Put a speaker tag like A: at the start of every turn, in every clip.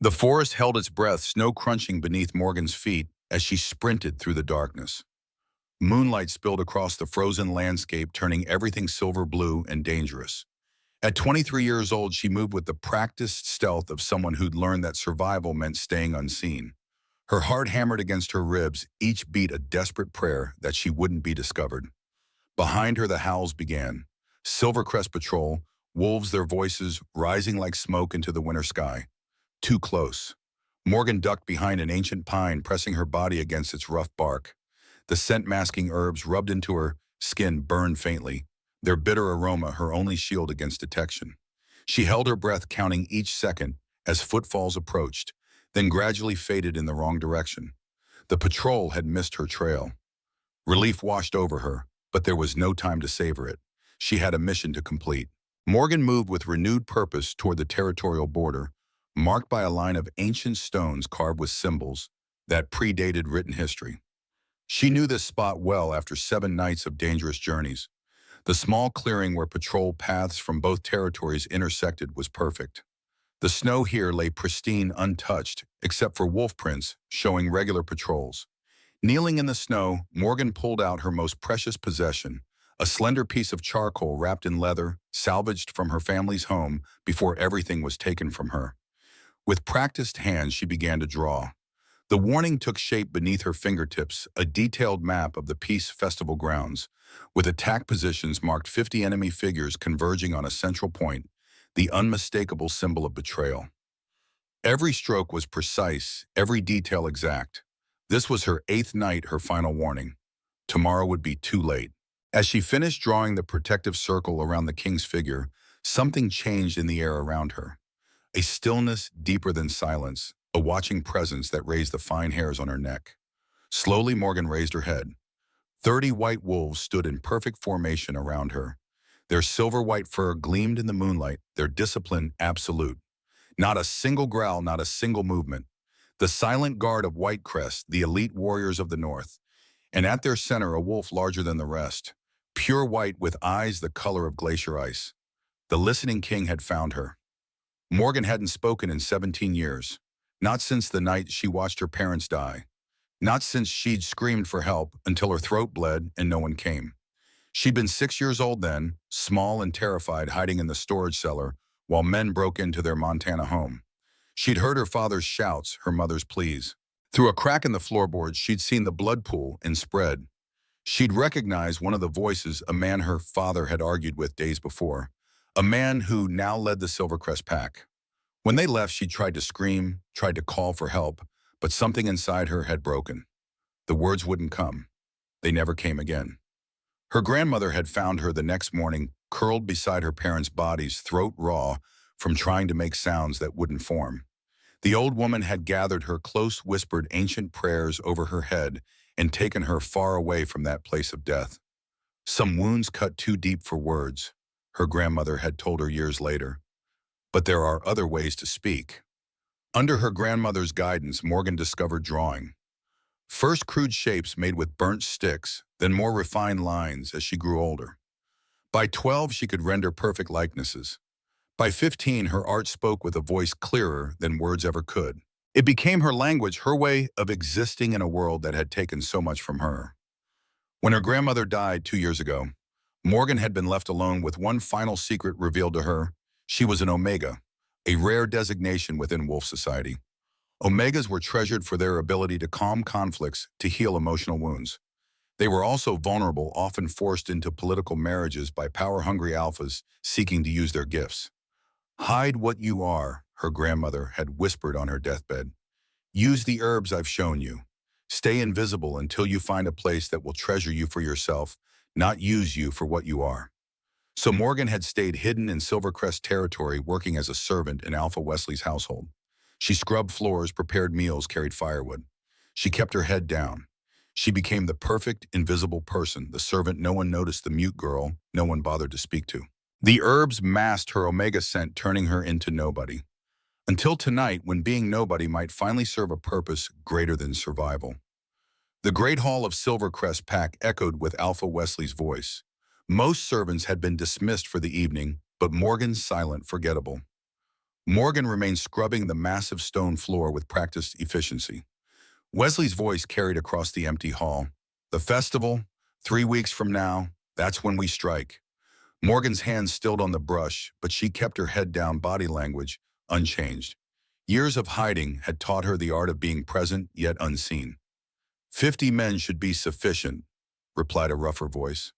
A: The forest held its breath, snow crunching beneath Morgan's feet as she sprinted through the darkness. Moonlight spilled across the frozen landscape, turning everything silver blue and dangerous. At 23 years old, she moved with the practiced stealth of someone who'd learned that survival meant staying unseen. Her heart hammered against her ribs, each beat a desperate prayer that she wouldn't be discovered. Behind her, the howls began. Silvercrest Patrol, wolves, their voices rising like smoke into the winter sky. Too close. Morgan ducked behind an ancient pine, pressing her body against its rough bark. The scent-masking herbs rubbed into her skin burned faintly, their bitter aroma her only shield against detection. She held her breath, counting each second as footfalls approached, then gradually faded in the wrong direction. The patrol had missed her trail. Relief washed over her, but there was no time to savor it. She had a mission to complete. Morgan moved with renewed purpose toward the territorial border, marked by a line of ancient stones carved with symbols that predated written history. She knew this spot well after 7 nights of dangerous journeys. The small clearing where patrol paths from both territories intersected was perfect. The snow here lay pristine, untouched, except for wolf prints showing regular patrols. Kneeling in the snow, Morgan pulled out her most precious possession, a slender piece of charcoal wrapped in leather, salvaged from her family's home before everything was taken from her. With practiced hands, she began to draw. The warning took shape beneath her fingertips, a detailed map of the Peace Festival grounds, with attack positions marked 50 enemy figures converging on a central point, the unmistakable symbol of betrayal. Every stroke was precise, every detail exact. This was her 8th night, her final warning. Tomorrow would be too late. As she finished drawing the protective circle around the king's figure, something changed in the air around her. A stillness deeper than silence, a watching presence that raised the fine hairs on her neck. Slowly, Morgan raised her head. 30 white wolves stood in perfect formation around her. Their silver-white fur gleamed in the moonlight, their discipline absolute. Not a single growl, not a single movement. The silent guard of Whitecrest, the elite warriors of the north. And at their center, a wolf larger than the rest, pure white with eyes the color of glacier ice. The listening king had found her. Morgan hadn't spoken in 17 years. Not since the night she watched her parents die. Not since she'd screamed for help until her throat bled and no one came. She'd been 6 years old then, small and terrified, hiding in the storage cellar while men broke into their Montana home. She'd heard her father's shouts, her mother's pleas. Through a crack in the floorboards, she'd seen the blood pool and spread. She'd recognized one of the voices, a man her father had argued with days before, a man who now led the Silvercrest pack. When they left, she tried to scream, tried to call for help, but something inside her had broken. The words wouldn't come. They never came again. Her grandmother had found her the next morning, curled beside her parents' bodies, throat raw from trying to make sounds that wouldn't form. The old woman had gathered her close whispered ancient prayers over her head and taken her far away from that place of death. Some wounds cut too deep for words, her grandmother had told her years later. But there are other ways to speak. Under her grandmother's guidance, Morgan discovered drawing. First crude shapes made with burnt sticks, then more refined lines as she grew older. By 12, she could render perfect likenesses. By 15, her art spoke with a voice clearer than words ever could. It became her language, her way of existing in a world that had taken so much from her. When her grandmother died 2 years ago, Morgan had been left alone with one final secret revealed to her. She was an Omega, a rare designation within wolf society. Omegas were treasured for their ability to calm conflicts, to heal emotional wounds. They were also vulnerable, often forced into political marriages by power-hungry alphas seeking to use their gifts. "Hide what you are," her grandmother had whispered on her deathbed. "Use the herbs I've shown you. Stay invisible until you find a place that will treasure you for yourself, not use you for what you are." So Morgan had stayed hidden in Silvercrest territory, working as a servant in Alpha Wesley's household. She scrubbed floors, prepared meals, carried firewood. She kept her head down. She became the perfect, invisible person, the servant no one noticed, the mute girl no one bothered to speak to. The herbs masked her Omega scent, turning her into nobody. Until tonight, when being nobody might finally serve a purpose greater than survival. The great hall of Silvercrest Pack echoed with Alpha Wesley's voice. Most servants had been dismissed for the evening, but Morgan's silent, forgettable. Morgan remained scrubbing the massive stone floor with practiced efficiency. Wesley's voice carried across the empty hall. The festival, 3 weeks from now, that's when we strike. Morgan's hands stilled on the brush, but she kept her head down, body language unchanged. Years of hiding had taught her the art of being present yet unseen. 50 men should be sufficient, replied a rougher voice.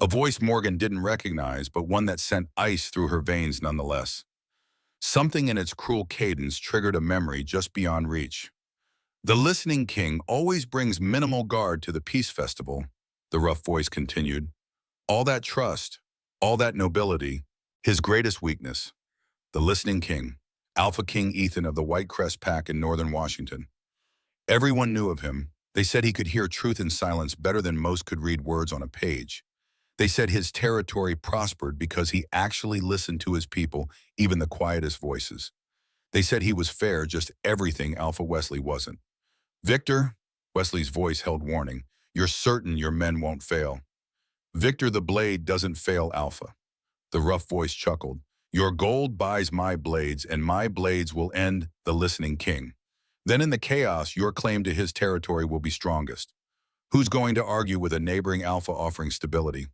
A: A voice Morgan didn't recognize, but one that sent ice through her veins nonetheless. Something in its cruel cadence triggered a memory just beyond reach. The listening king always brings minimal guard to the peace festival, the rough voice continued. All that trust, all that nobility, his greatest weakness. The listening king, Alpha King Ethan of the Whitecrest pack in northern Washington. Everyone knew of him. They said he could hear truth in silence better than most could read words on a page. They said his territory prospered because he actually listened to his people, even the quietest voices. They said he was fair, just everything Alpha Wesley wasn't. Victor, Wesley's voice held warning, you're certain your men won't fail. Victor the Blade doesn't fail Alpha. The rough voice chuckled. Your gold buys my blades, and my blades will end the listening king. Then in the chaos, your claim to his territory will be strongest. Who's going to argue with a neighboring Alpha offering stability?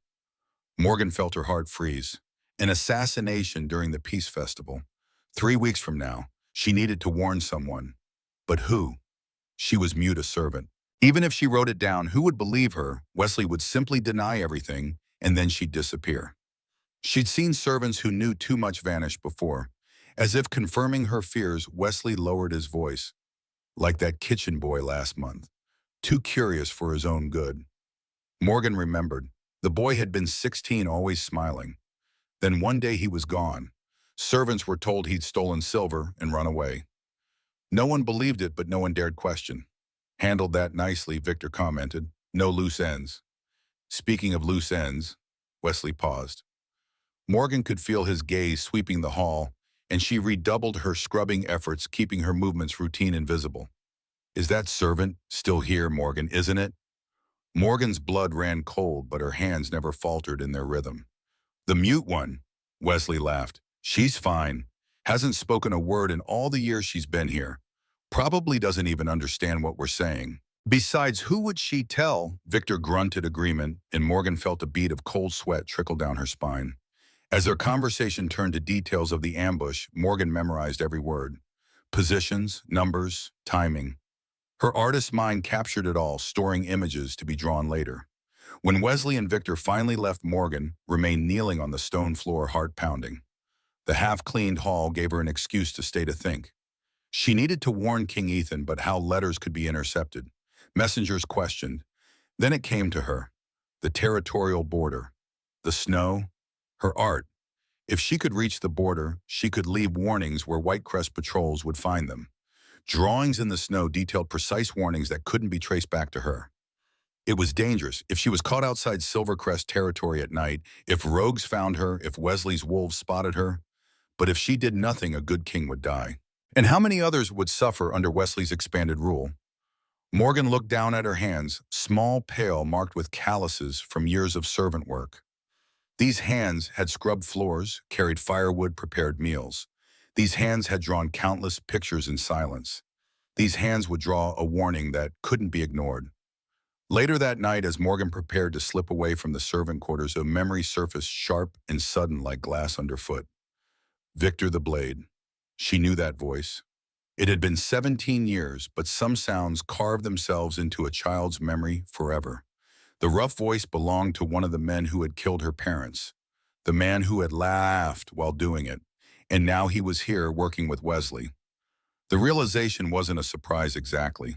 A: Morgan felt her heart freeze. An assassination during the peace festival. 3 weeks from now, she needed to warn someone. But who? She was mute, a servant. Even if she wrote it down, who would believe her? Wesley would simply deny everything, and then she'd disappear. She'd seen servants who knew too much vanish before. As if confirming her fears, Wesley lowered his voice. Like that kitchen boy last month. Too curious for his own good. Morgan remembered. The boy had been 16, always smiling. Then one day he was gone. Servants were told he'd stolen silver and run away. No one believed it, but no one dared question. Handled that nicely, Victor commented. No loose ends. Speaking of loose ends, Wesley paused. Morgan could feel his gaze sweeping the hall, and she redoubled her scrubbing efforts, keeping her movements routine and visible. Is that servant still here, Morgan, isn't it? Morgan's blood ran cold, but her hands never faltered in their rhythm. The mute one, Wesley laughed. She's fine. Hasn't spoken a word in all the years she's been here. Probably doesn't even understand what we're saying. Besides, who would she tell? Victor grunted agreement, and Morgan felt a bead of cold sweat trickle down her spine. As their conversation turned to details of the ambush, Morgan memorized every word. Positions, numbers, timing. Her artist's mind captured it all, storing images to be drawn later. When Wesley and Victor finally left, Morgan remained kneeling on the stone floor, heart pounding. The half-cleaned hall gave her an excuse to stay to think. She needed to warn King Ethan, but how letters could be intercepted. Messengers questioned. Then it came to her. The territorial border. The snow. Her art. If she could reach the border, she could leave warnings where Whitecrest patrols would find them. Drawings in the snow detailed precise warnings that couldn't be traced back to her. It was dangerous. If she was caught outside Silvercrest territory at night, if rogues found her, if Wesley's wolves spotted her. But if she did nothing, a good king would die. And how many others would suffer under Wesley's expanded rule? Morgan looked down at her hands, small, pale, marked with calluses from years of servant work. These hands had scrubbed floors, carried firewood, prepared meals. These hands had drawn countless pictures in silence. These hands would draw a warning that couldn't be ignored. Later that night, as Morgan prepared to slip away from the servant quarters, a memory surfaced, sharp and sudden like glass underfoot. Victor the Blade. She knew that voice. It had been 17 years, but some sounds carved themselves into a child's memory forever. The rough voice belonged to one of the men who had killed her parents, the man who had laughed while doing it, and now he was here working with Wesley. The realization wasn't a surprise exactly.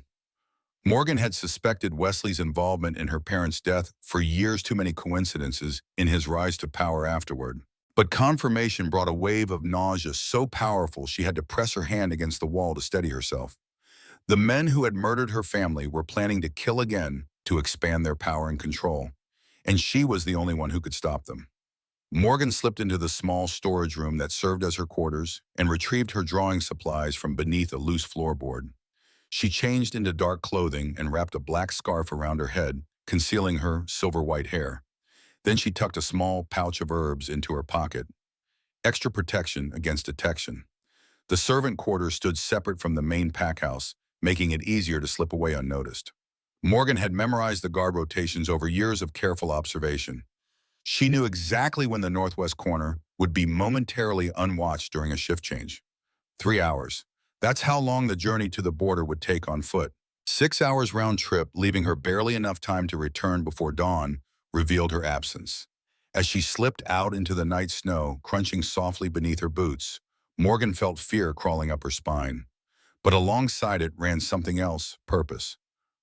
A: Morgan had suspected Wesley's involvement in her parents' death for years, too many coincidences in his rise to power afterward. But confirmation brought a wave of nausea so powerful she had to press her hand against the wall to steady herself. The men who had murdered her family were planning to kill again to expand their power and control, and she was the only one who could stop them. Morgan slipped into the small storage room that served as her quarters and retrieved her drawing supplies from beneath a loose floorboard. She changed into dark clothing and wrapped a black scarf around her head, concealing her silver-white hair. Then she tucked a small pouch of herbs into her pocket. Extra protection against detection. The servant quarters stood separate from the main pack house, making it easier to slip away unnoticed. Morgan had memorized the guard rotations over years of careful observation. She knew exactly when the northwest corner would be momentarily unwatched during a shift change. 3 hours. That's how long the journey to the border would take on foot. 6 hours round trip, leaving her barely enough time to return before dawn, revealed her absence. As she slipped out into the night snow, crunching softly beneath her boots, Morgan felt fear crawling up her spine. But alongside it ran something else, purpose.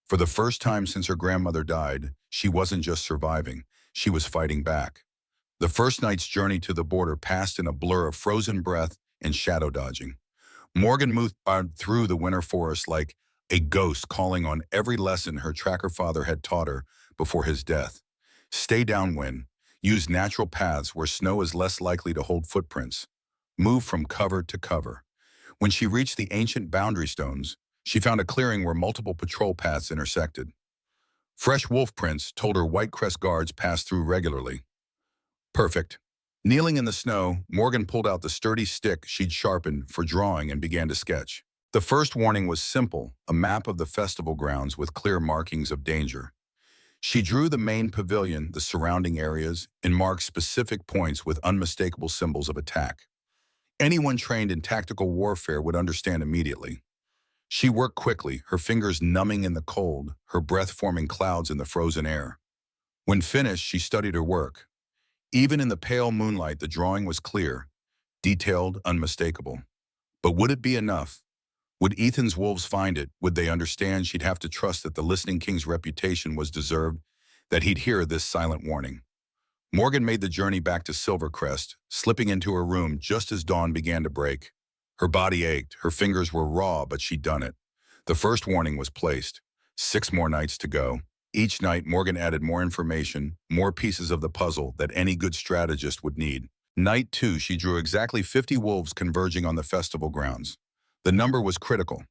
A: For the first time since her grandmother died, she wasn't just surviving, she was fighting back. The first night's journey to the border passed in a blur of frozen breath and shadow dodging. Morgan moved through the winter forest like a ghost calling on every lesson her tracker father had taught her before his death. Stay downwind, use natural paths where snow is less likely to hold footprints. Move from cover to cover. When she reached the ancient boundary stones, she found a clearing where multiple patrol paths intersected. Fresh wolf prints told her Whitecrest guards passed through regularly. Perfect. Kneeling in the snow, Morgan pulled out the sturdy stick she'd sharpened for drawing and began to sketch. The first warning was simple, a map of the festival grounds with clear markings of danger. She drew the main pavilion, the surrounding areas, and marked specific points with unmistakable symbols of attack. Anyone trained in tactical warfare would understand immediately. She worked quickly, her fingers numbing in the cold, her breath forming clouds in the frozen air. When finished, she studied her work. Even in the pale moonlight, the drawing was clear, detailed, unmistakable. But would it be enough? Would Ethan's wolves find it? Would they understand she'd have to trust that the Listening King's reputation was deserved, that he'd hear this silent warning? Morgan made the journey back to Silvercrest, slipping into her room just as dawn began to break. Her body ached, her fingers were raw, but she'd done it. The first warning was placed. 6 more nights to go. Each night, Morgan added more information, more pieces of the puzzle that any good strategist would need. Night 2, she drew exactly 50 wolves converging on the festival grounds. The number was critical.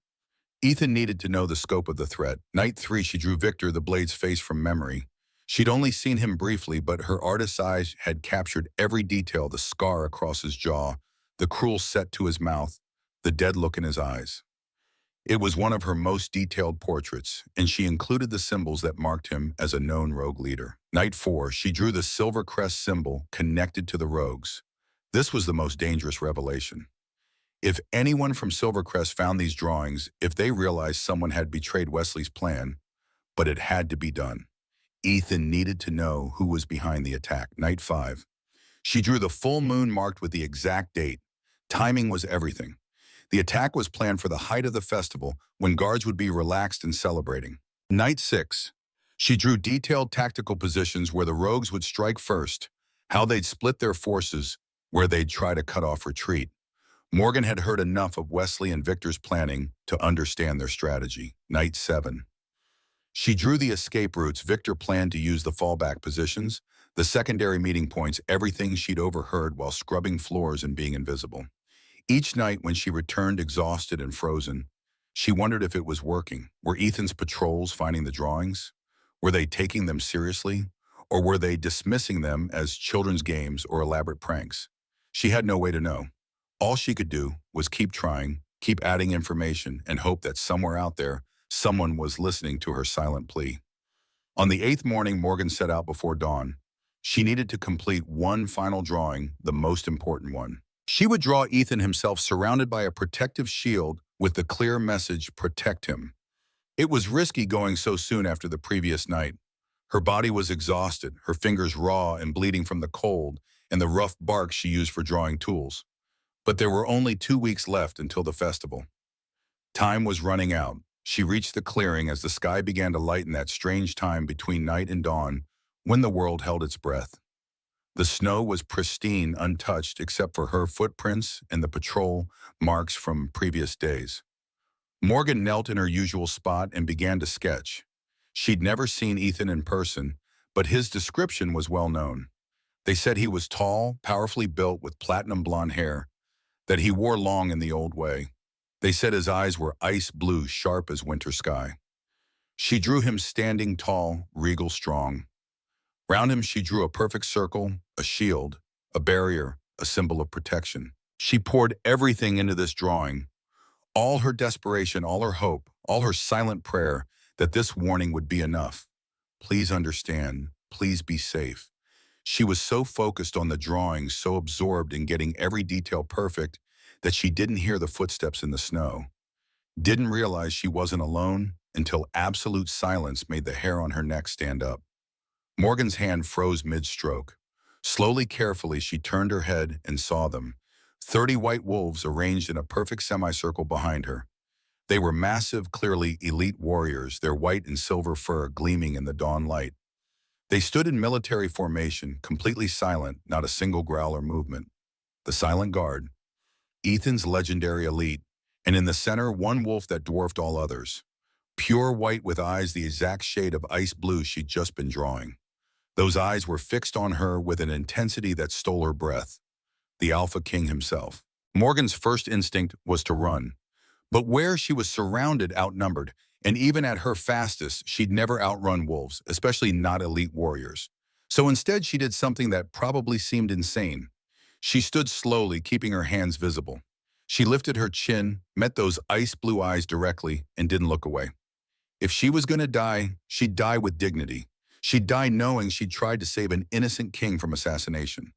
A: Ethan needed to know the scope of the threat. Night 3, she drew Victor, the Blade's face, from memory. She'd only seen him briefly, but her artist's eyes had captured every detail: the scar across his jaw, the cruel set to his mouth, the dead look in his eyes. It was one of her most detailed portraits, and she included the symbols that marked him as a known rogue leader. Night 4, she drew the Silvercrest symbol connected to the rogues. This was the most dangerous revelation. If anyone from Silvercrest found these drawings, if they realized someone had betrayed Wesley's plan, but it had to be done. Ethan needed to know who was behind the attack. Night 5. She drew the full moon marked with the exact date. Timing was everything. The attack was planned for the height of the festival, when guards would be relaxed and celebrating. Night 6. She drew detailed tactical positions where the rogues would strike first, how they'd split their forces, where they'd try to cut off retreat. Morgan had heard enough of Wesley and Victor's planning to understand their strategy. Night 7. She drew the escape routes. Victor planned to use the fallback positions, the secondary meeting points, everything she'd overheard while scrubbing floors and being invisible. Each night when she returned exhausted and frozen, she wondered if it was working. Were Ethan's patrols finding the drawings? Were they taking them seriously? Or were they dismissing them as children's games or elaborate pranks? She had no way to know. All she could do was keep trying, keep adding information, and hope that somewhere out there, someone was listening to her silent plea. On the 8th morning, Morgan set out before dawn. She needed to complete one final drawing, the most important one. She would draw Ethan himself surrounded by a protective shield with the clear message, "Protect him." It was risky going so soon after the previous night. Her body was exhausted, her fingers raw and bleeding from the cold and the rough bark she used for drawing tools. But there were only 2 weeks left until the festival. Time was running out. She reached the clearing as the sky began to lighten, that strange time between night and dawn when the world held its breath. The snow was pristine, untouched, except for her footprints and the patrol marks from previous days. Morgan knelt in her usual spot and began to sketch. She'd never seen Ethan in person, but his description was well known. They said he was tall, powerfully built with platinum blonde hair, that he wore long in the old way. They said his eyes were ice blue, sharp as winter sky. She drew him standing tall, regal, strong. Round him she drew a perfect circle, a shield, a barrier, a symbol of protection. She poured everything into this drawing, all her desperation, all her hope, all her silent prayer that this warning would be enough. Please understand. Please be safe. She was so focused on the drawing, so absorbed in getting every detail perfect, that she didn't hear the footsteps in the snow. Didn't realize she wasn't alone until absolute silence made the hair on her neck stand up. Morgan's hand froze mid-stroke. Slowly, carefully, she turned her head and saw them. 30 white wolves arranged in a perfect semicircle behind her. They were massive, clearly elite warriors, their white and silver fur gleaming in the dawn light. They stood in military formation, completely silent, not a single growl or movement. The Silent Guard, Ethan's legendary elite, and in the center, one wolf that dwarfed all others. Pure white with eyes the exact shade of ice blue she'd just been drawing. Those eyes were fixed on her with an intensity that stole her breath. The Alpha King himself. Morgan's first instinct was to run. But where she was surrounded, outnumbered, and even at her fastest, she'd never outrun wolves, especially not elite warriors. So instead, she did something that probably seemed insane. She stood slowly, keeping her hands visible. She lifted her chin, met those ice-blue eyes directly, and didn't look away. If she was going to die, she'd die with dignity. She'd die knowing she'd tried to save an innocent king from assassination.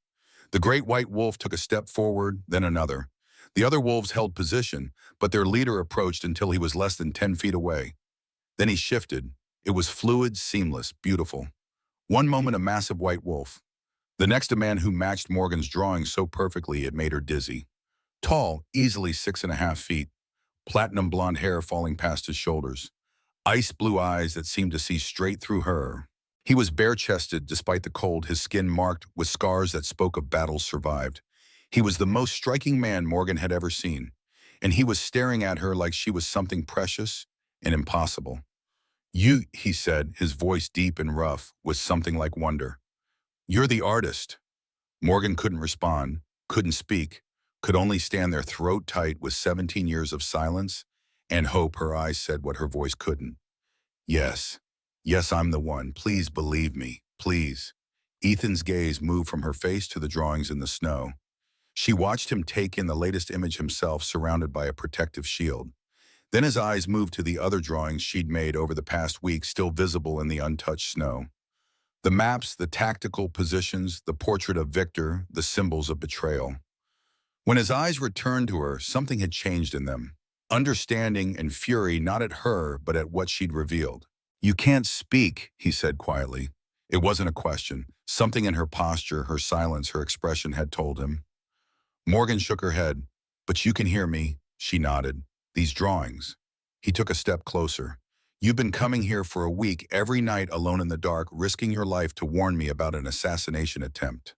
A: The great white wolf took a step forward, then another. The other wolves held position, but their leader approached until he was less than 10 feet away. Then he shifted. It was fluid, seamless, beautiful. One moment a massive white wolf. The next a man who matched Morgan's drawing so perfectly it made her dizzy. Tall, easily 6.5 feet, platinum blonde hair falling past his shoulders. Ice blue eyes that seemed to see straight through her. He was bare-chested despite the cold, his skin marked with scars that spoke of battles survived. He was the most striking man Morgan had ever seen, and he was staring at her like she was something precious and impossible. "You," he said, his voice deep and rough, with something like wonder. "You're the artist." Morgan couldn't respond, couldn't speak, could only stand there throat tight with 17 years of silence and hope. Her eyes said what her voice couldn't. "Yes. Yes, I'm the one. Please believe me. Please." Ethan's gaze moved from her face to the drawings in the snow. She watched him take in the latest image himself, surrounded by a protective shield. Then his eyes moved to the other drawings she'd made over the past week, still visible in the untouched snow. The maps, the tactical positions, the portrait of Victor, the symbols of betrayal. When his eyes returned to her, something had changed in them. Understanding and fury, not at her, but at what she'd revealed. "You can't speak," he said quietly. It wasn't a question. Something in her posture, her silence, her expression had told him. Morgan shook her head. "But you can hear me," she nodded. "These drawings." He took a step closer. "You've been coming here for a week, every night alone in the dark, risking your life to warn me about an assassination attempt."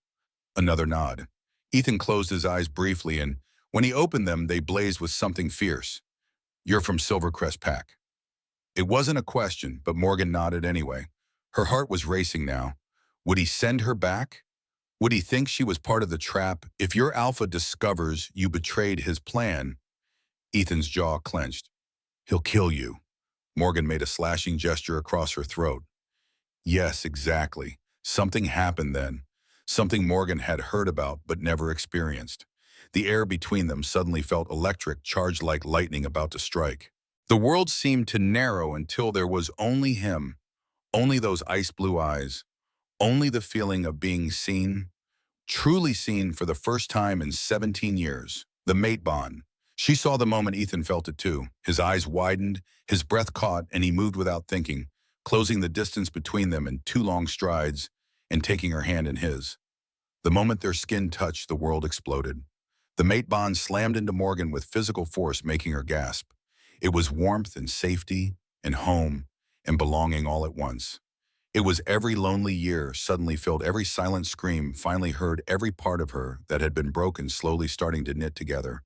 A: Another nod. Ethan closed his eyes briefly, and when he opened them, they blazed with something fierce. "You're from Silvercrest Pack." It wasn't a question, but Morgan nodded anyway. Her heart was racing now. Would he send her back? Would he think she was part of the trap? If your Alpha discovers you betrayed his plan, Ethan's jaw clenched. "He'll kill you." Morgan made a slashing gesture across her throat. Yes, exactly. Something happened then. Something Morgan had heard about but never experienced. The air between them suddenly felt electric, charged like lightning about to strike. The world seemed to narrow until there was only him, only those ice blue eyes, only the feeling of being seen, truly seen for the first time in 17 years. The mate bond. She saw the moment Ethan felt it too. His eyes widened, his breath caught, and he moved without thinking, closing the distance between them in 2 long strides and taking her hand in his. The moment their skin touched, the world exploded. The mate bond slammed into Morgan with physical force, making her gasp. It was warmth and safety and home and belonging all at once. It was every lonely year suddenly filled, every silent scream finally heard, every part of her that had been broken slowly starting to knit together.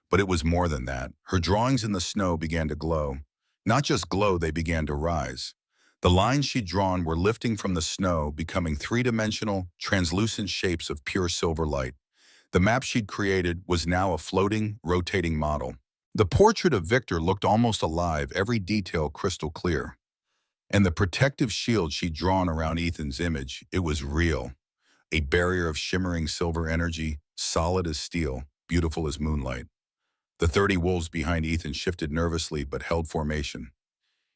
A: But it was more than that. Her drawings in the snow began to glow. Not just glow, they began to rise. The lines she'd drawn were lifting from the snow, becoming 3-dimensional, translucent shapes of pure silver light. The map she'd created was now a floating, rotating model. The portrait of Victor looked almost alive, every detail crystal clear. And the protective shield she'd drawn around Ethan's image, it was real. A barrier of shimmering silver energy, solid as steel. beautiful as moonlight. The 30 wolves behind Ethan shifted nervously but held formation.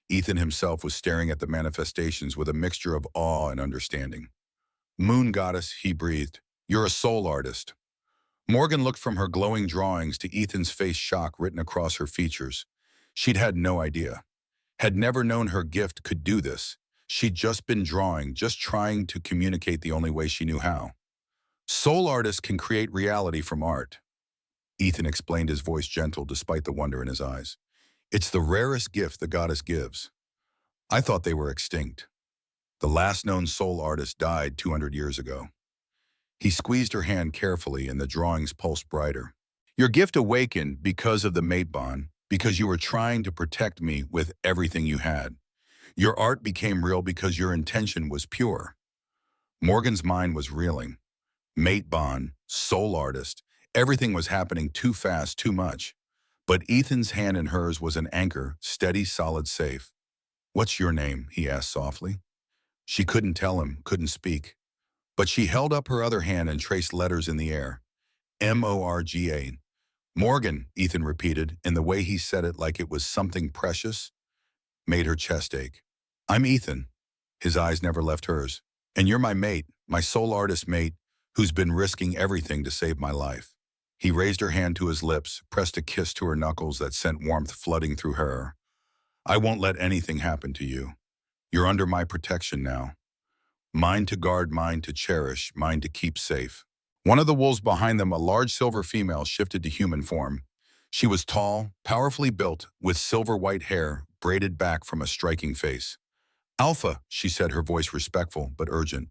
A: Ethan himself was staring at the manifestations with a mixture of awe and understanding. Moon goddess, he breathed. You're a soul artist. Morgan looked from her glowing drawings to Ethan's face, shock written across her features. She'd had no idea. Had never known her gift could do this. She'd just been drawing, just trying to communicate the only way she knew how. Soul artists can create reality from art. Ethan explained, his voice gentle despite the wonder in his eyes. It's the rarest gift the goddess gives. I thought they were extinct. The last known soul artist died 200 years ago. He squeezed her hand carefully and the drawings pulsed brighter. Your gift awakened because of the mate bond, because you were trying to protect me with everything you had. Your art became real because your intention was pure. Morgan's mind was reeling. Mate bond, soul artist, everything was happening too fast, too much. But Ethan's hand in hers was an anchor, steady, solid, safe. What's your name? He asked softly. She couldn't tell him, couldn't speak. But she held up her other hand and traced letters in the air. Morga. Morgan, Ethan repeated, in the way he said it like it was something precious, made her chest ache. I'm Ethan. His eyes never left hers. And you're my mate, my soul artist mate, who's been risking everything to save my life. He raised her hand to his lips, pressed a kiss to her knuckles that sent warmth flooding through her. I won't let anything happen to you. You're under my protection now. Mine to guard, mine to cherish, mine to keep safe. One of the wolves behind them, a large silver female, shifted to human form. She was tall, powerfully built, with silver-white hair braided back from a striking face. Alpha, she said, her voice respectful but urgent.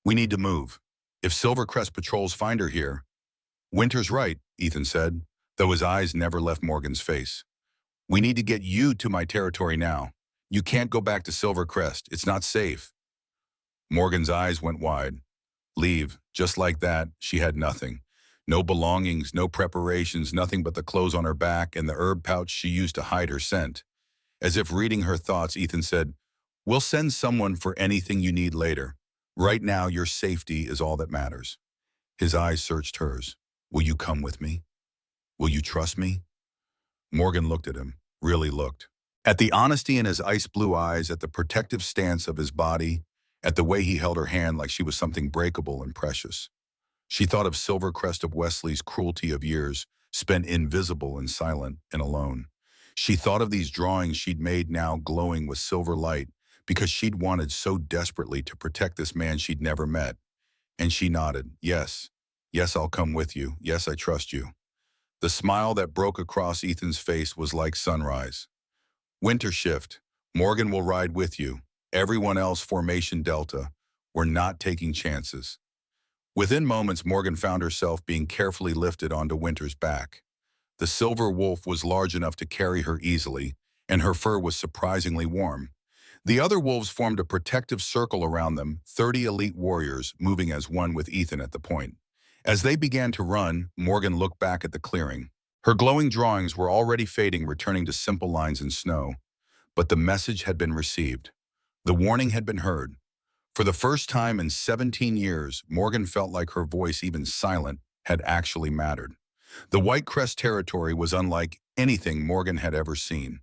A: We need to move. If Silvercrest patrols find her here. Winter's right, Ethan said, though his eyes never left Morgan's face. We need to get you to my territory now. You can't go back to Silvercrest. It's not safe. Morgan's eyes went wide. Leave, just like that. She had nothing. No belongings, no preparations, nothing but the clothes on her back and the herb pouch she used to hide her scent. As if reading her thoughts, Ethan said, We'll send someone for anything you need later. Right now, your safety is all that matters. His eyes searched hers. Will you come with me? Will you trust me? Morgan looked at him, really looked. At the honesty in his ice-blue eyes, at the protective stance of his body, at the way he held her hand like she was something breakable and precious. She thought of Silvercrest of Wesley's cruelty of years, spent invisible and silent and alone. She thought of these drawings she'd made now glowing with silver light because she'd wanted so desperately to protect this man she'd never met. And she nodded, yes, I'll come with you. Yes, I trust you. The smile that broke across Ethan's face was like sunrise. Winter shift. Morgan will ride with you. Everyone else, Formation Delta. We're not taking chances. Within moments, Morgan found herself being carefully lifted onto Winter's back. The silver wolf was large enough to carry her easily, and her fur was surprisingly warm. The other wolves formed a protective circle around them, 30 elite warriors moving as one with Ethan at the point. As they began to run, Morgan looked back at the clearing. Her glowing drawings were already fading, returning to simple lines in snow. But the message had been received. The warning had been heard. For the first time in 17 years, Morgan felt like her voice, even silent, had actually mattered. The Whitecrest territory was unlike anything Morgan had ever seen.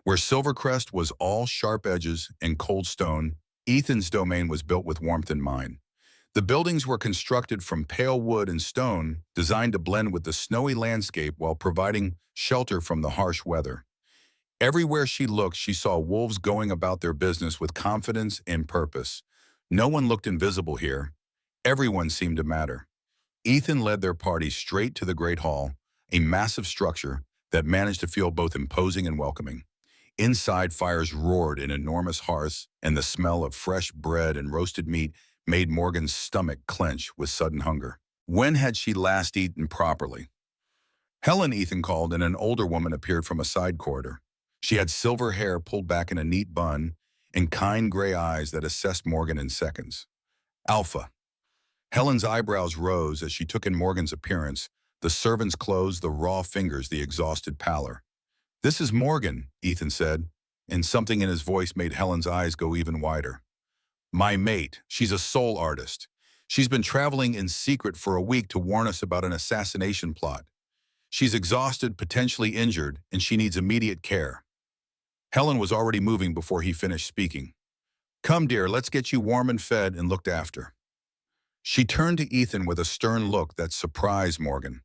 A: Where Silvercrest was all sharp edges and cold stone, Ethan's domain was built with warmth in mind. The buildings were constructed from pale wood and stone, designed to blend with the snowy landscape while providing shelter from the harsh weather. Everywhere she looked, she saw wolves going about their business with confidence and purpose. No one looked invisible here. Everyone seemed to matter. Ethan led their party straight to the Great Hall, a massive structure that managed to feel both imposing and welcoming. Inside, fires roared in enormous hearths, and the smell of fresh bread and roasted meat made Morgan's stomach clench with sudden hunger. When had she last eaten properly? Helen, Ethan called, and an older woman appeared from a side corridor. She had silver hair pulled back in a neat bun and kind gray eyes that assessed Morgan in seconds. Alpha. Helen's eyebrows rose as she took in Morgan's appearance, the servant's clothes, the raw fingers, the exhausted pallor. This is Morgan, Ethan said, and something in his voice made Helen's eyes go even wider. My mate, she's a soul artist. She's been traveling in secret for a week to warn us about an assassination plot. She's exhausted, potentially injured, and she needs immediate care. Helen was already moving before he finished speaking. Come, dear, let's get you warm and fed and looked after. She turned to Ethan with a stern look that surprised Morgan.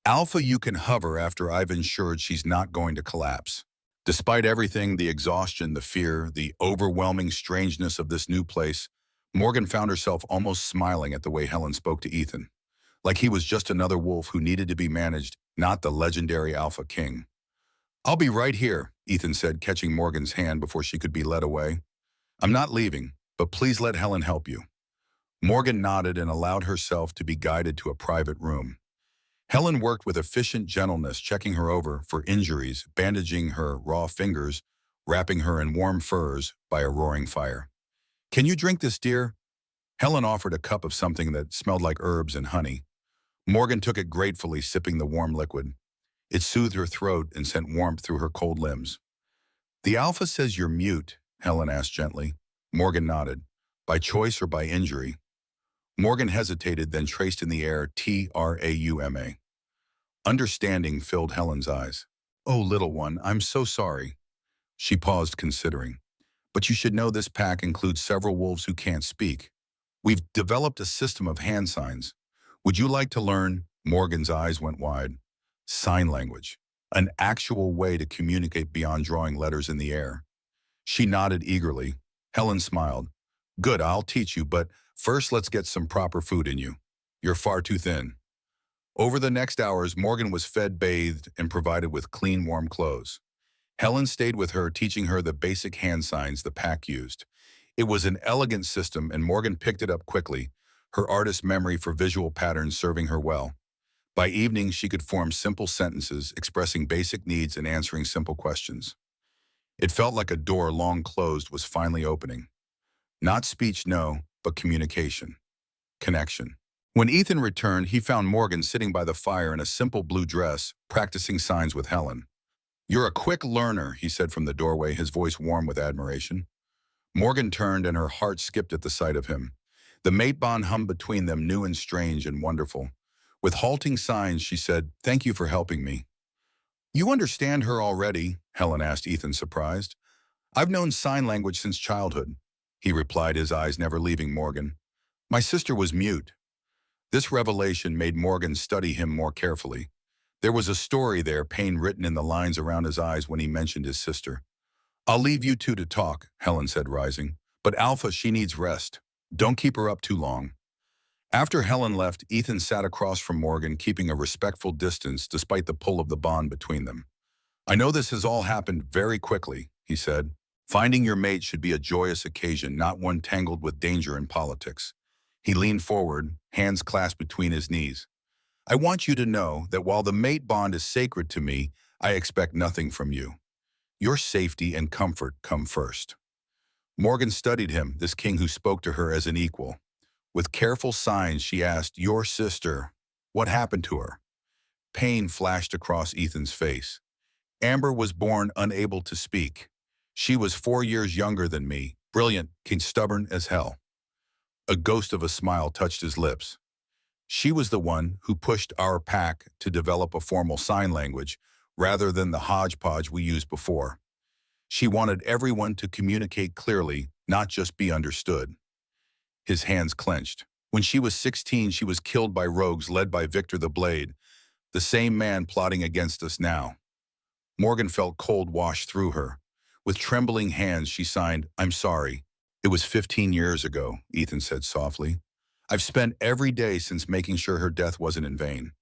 A: Alpha, you can hover after I've ensured she's not going to collapse. Despite everything, the exhaustion, the fear, the overwhelming strangeness of this new place, Morgan found herself almost smiling at the way Helen spoke to Ethan, like he was just another wolf who needed to be managed, not the legendary Alpha King. I'll be right here, Ethan said, catching Morgan's hand before she could be led away. I'm not leaving, but please let Helen help you. Morgan nodded and allowed herself to be guided to a private room. Helen worked with efficient gentleness, checking her over for injuries, bandaging her raw fingers, wrapping her in warm furs by a roaring fire. Can you drink this, dear? Helen offered a cup of something that smelled like herbs and honey. Morgan took it gratefully, sipping the warm liquid. It soothed her throat and sent warmth through her cold limbs. The Alpha says you're mute, Helen asked gently. Morgan nodded. By choice or by injury? Morgan hesitated, then traced in the air Trauma. Understanding filled Helen's eyes. Oh, little one, I'm so sorry. She paused, considering. But you should know this pack includes several wolves who can't speak. We've developed a system of hand signs. Would you like to learn? Morgan's eyes went wide. Sign language. An actual way to communicate beyond drawing letters in the air. She nodded eagerly. Helen smiled. Good, I'll teach you, but first let's get some proper food in you. You're far too thin. Over the next hours, Morgan was fed, bathed, and provided with clean, warm clothes. Helen stayed with her, teaching her the basic hand signs the pack used. It was an elegant system, and Morgan picked it up quickly, her artist's memory for visual patterns serving her well. By evening, she could form simple sentences, expressing basic needs and answering simple questions. It felt like a door long closed was finally opening. Not speech, no, but communication. Connection. When Ethan returned, he found Morgan sitting by the fire in a simple blue dress, practicing signs with Helen. You're a quick learner, he said from the doorway, his voice warm with admiration. Morgan turned and her heart skipped at the sight of him. The mate bond hummed between them, new and strange and wonderful. With halting signs, she said, Thank you for helping me. You understand her already? Helen asked Ethan, surprised. I've known sign language since childhood, he replied, his eyes never leaving Morgan. My sister was mute. This revelation made Morgan study him more carefully. There was a story there, pain written in the lines around his eyes when he mentioned his sister. I'll leave you two to talk, Helen said, rising. But Alpha, she needs rest. Don't keep her up too long. After Helen left, Ethan sat across from Morgan, keeping a respectful distance despite the pull of the bond between them. I know this has all happened very quickly, he said. Finding your mate should be a joyous occasion, not one tangled with danger and politics. He leaned forward, hands clasped between his knees. I want you to know that while the mate bond is sacred to me, I expect nothing from you. Your safety and comfort come first. Morgan studied him, this king who spoke to her as an equal. With careful signs, she asked, Your sister, what happened to her? Pain flashed across Ethan's face. Amber was born unable to speak. She was 4 years younger than me, brilliant, stubborn as hell. A ghost of a smile touched his lips. She was the one who pushed our pack to develop a formal sign language rather than the hodgepodge we used before. She wanted everyone to communicate clearly, not just be understood. His hands clenched. When she was 16, she was killed by rogues led by Victor the Blade, the same man plotting against us now. Morgan felt cold wash through her. With trembling hands, she signed, I'm sorry. It was 15 years ago, Ethan said softly. I've spent every day since making sure her death wasn't in vain.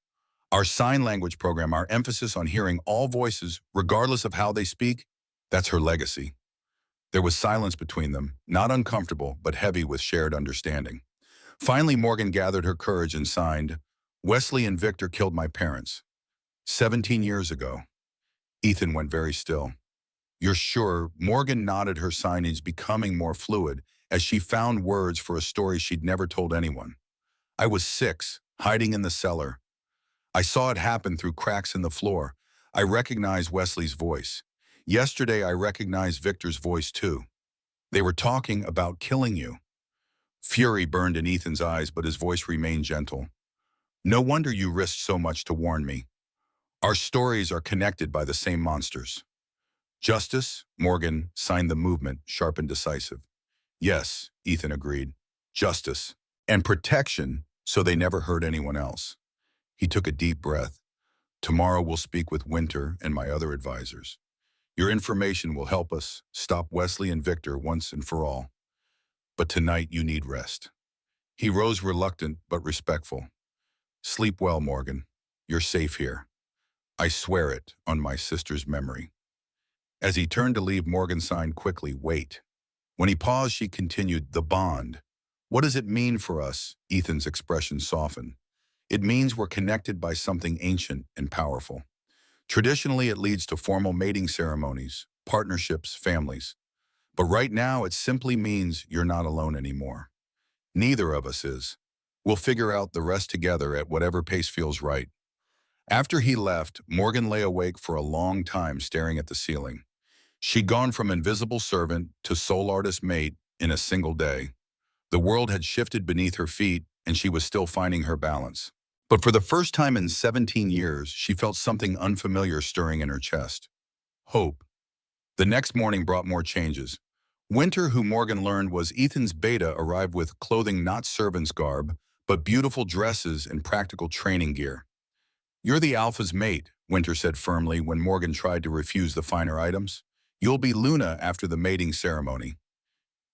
A: Our sign language program, our emphasis on hearing all voices, regardless of how they speak, that's her legacy. There was silence between them, not uncomfortable, but heavy with shared understanding. Finally, Morgan gathered her courage and signed, Wesley and Victor killed my parents. 17 years ago. Ethan went very still. You're sure? Morgan nodded, her signage becoming more fluid as she found words for a story she'd never told anyone. I was 6, hiding in the cellar. I saw it happen through cracks in the floor. I recognized Wesley's voice. Yesterday, I recognized Victor's voice too. They were talking about killing you. Fury burned in Ethan's eyes, but his voice remained gentle. No wonder you risked so much to warn me. Our stories are connected by the same monsters. Justice, Morgan signed the movement, sharp and decisive. Yes, Ethan agreed. Justice. And protection, so they never hurt anyone else. He took a deep breath. Tomorrow we'll speak with Winter and my other advisors. Your information will help us stop Wesley and Victor once and for all. But tonight you need rest. He rose reluctant but respectful. Sleep well, Morgan. You're safe here. I swear it on my sister's memory. As he turned to leave, Morgan signed quickly, wait. When he paused, she continued, the bond. What does it mean for us? Ethan's expression softened. It means we're connected by something ancient and powerful. Traditionally, it leads to formal mating ceremonies, partnerships, families. But right now, it simply means you're not alone anymore. Neither of us is. We'll figure out the rest together at whatever pace feels right. After he left, Morgan lay awake for a long time staring at the ceiling. She'd gone from invisible servant to soul artist mate in a single day. The world had shifted beneath her feet, and she was still finding her balance. But for the first time in 17 years, she felt something unfamiliar stirring in her chest. Hope. The next morning brought more changes. Winter, who Morgan learned was Ethan's beta, arrived with clothing not servant's garb, but beautiful dresses and practical training gear. You're the Alpha's mate, Winter said firmly when Morgan tried to refuse the finer items. You'll be Luna after the mating ceremony.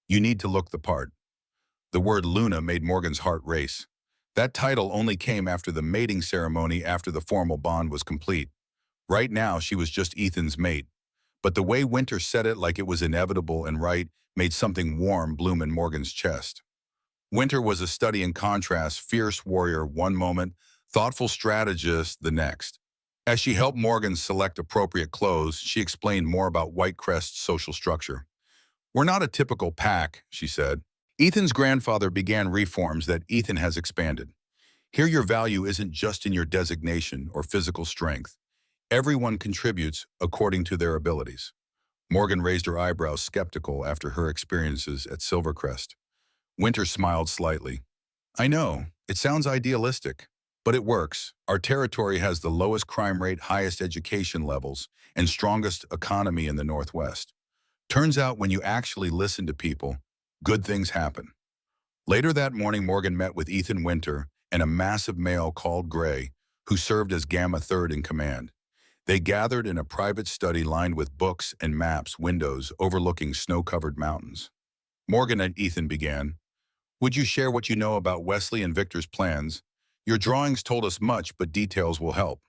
A: You need to look the part. The word Luna made Morgan's heart race. That title only came after the mating ceremony, after the formal bond was complete. Right now, she was just Ethan's mate. But the way Winter said it, like it was inevitable and right, made something warm bloom in Morgan's chest. Winter was a study in contrast, fierce warrior one moment, thoughtful strategist the next. As she helped Morgan select appropriate clothes, she explained more about Whitecrest's social structure. We're not a typical pack, she said. Ethan's grandfather began reforms that Ethan has expanded. Here your value isn't just in your designation or physical strength. Everyone contributes according to their abilities. Morgan raised her eyebrows, skeptical after her experiences at Silvercrest. Winter smiled slightly. I know, it sounds idealistic, but it works. Our territory has the lowest crime rate, highest education levels, and strongest economy in the Northwest. Turns out when you actually listen to people, good things happen. Later that morning, Morgan met with Ethan Winter and a massive male called Gray, who served as Gamma Third in command. They gathered in a private study lined with books and maps, windows overlooking snow-covered mountains. Morgan and Ethan began. Would you share what you know about Wesley and Victor's plans? Your drawings told us much, but details will help.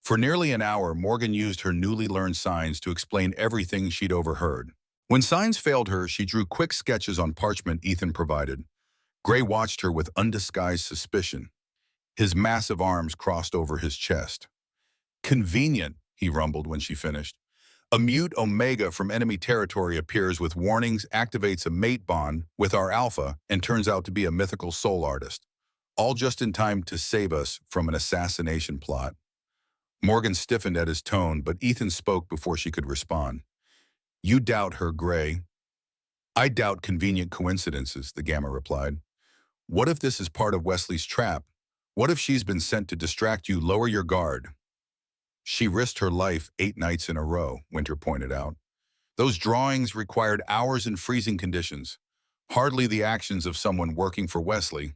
A: For nearly an hour, Morgan used her newly learned signs to explain everything she'd overheard. When signs failed her, she drew quick sketches on parchment Ethan provided. Gray watched her with undisguised suspicion. His massive arms crossed over his chest. Convenient, he rumbled when she finished. A mute Omega from enemy territory appears with warnings, activates a mate bond with our Alpha, and turns out to be a mythical soul artist. All just in time to save us from an assassination plot. Morgan stiffened at his tone, but Ethan spoke before she could respond. You doubt her, Gray. I doubt convenient coincidences, the Gamma replied. What if this is part of Wesley's trap? What if she's been sent to distract you? Lower your guard. She risked her life 8 nights in a row, Winter pointed out. Those drawings required hours in freezing conditions. Hardly the actions of someone working for Wesley.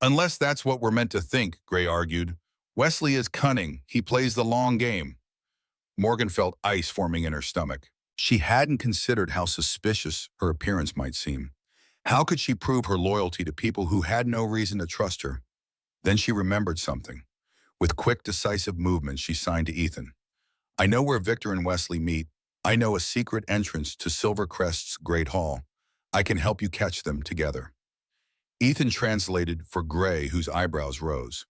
A: Unless that's what we're meant to think, Gray argued. Wesley is cunning. He plays the long game. Morgan felt ice forming in her stomach. She hadn't considered how suspicious her appearance might seem. How could she prove her loyalty to people who had no reason to trust her? Then she remembered something. With quick, decisive movements, she signed to Ethan. I know where Victor and Wesley meet. I know a secret entrance to Silvercrest's Great Hall. I can help you catch them together. Ethan translated for Gray, whose eyebrows rose.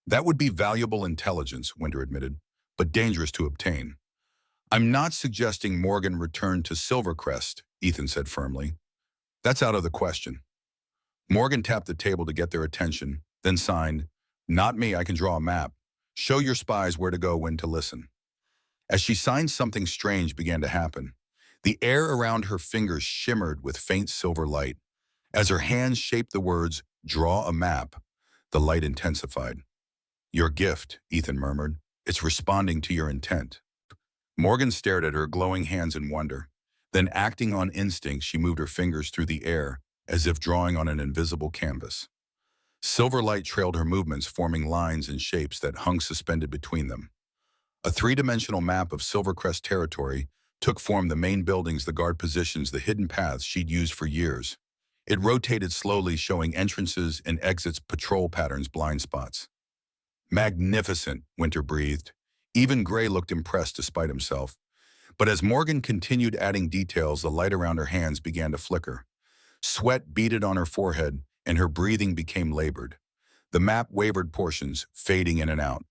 A: That would be valuable intelligence, Winter admitted, but dangerous to obtain. I'm not suggesting Morgan return to Silvercrest, Ethan said firmly. That's out of the question. Morgan tapped the table to get their attention, then signed, Not me, I can draw a map. Show your spies where to go, when to listen. As she signed, something strange began to happen. The air around her fingers shimmered with faint silver light. As her hands shaped the words, draw a map, the light intensified. Your gift, Ethan murmured. It's responding to your intent. Morgan stared at her glowing hands in wonder. Then, acting on instinct, she moved her fingers through the air as if drawing on an invisible canvas. Silver light trailed her movements, forming lines and shapes that hung suspended between them. A three-dimensional map of Silvercrest territory took form: the main buildings, the guard positions, the hidden paths she'd used for years. It rotated slowly, showing entrances and exits, patrol patterns, blind spots. Magnificent, Winter breathed. Even Gray looked impressed despite himself. But as Morgan continued adding details, the light around her hands began to flicker. Sweat beaded on her forehead, and her breathing became labored. The map wavered portions, fading in and out.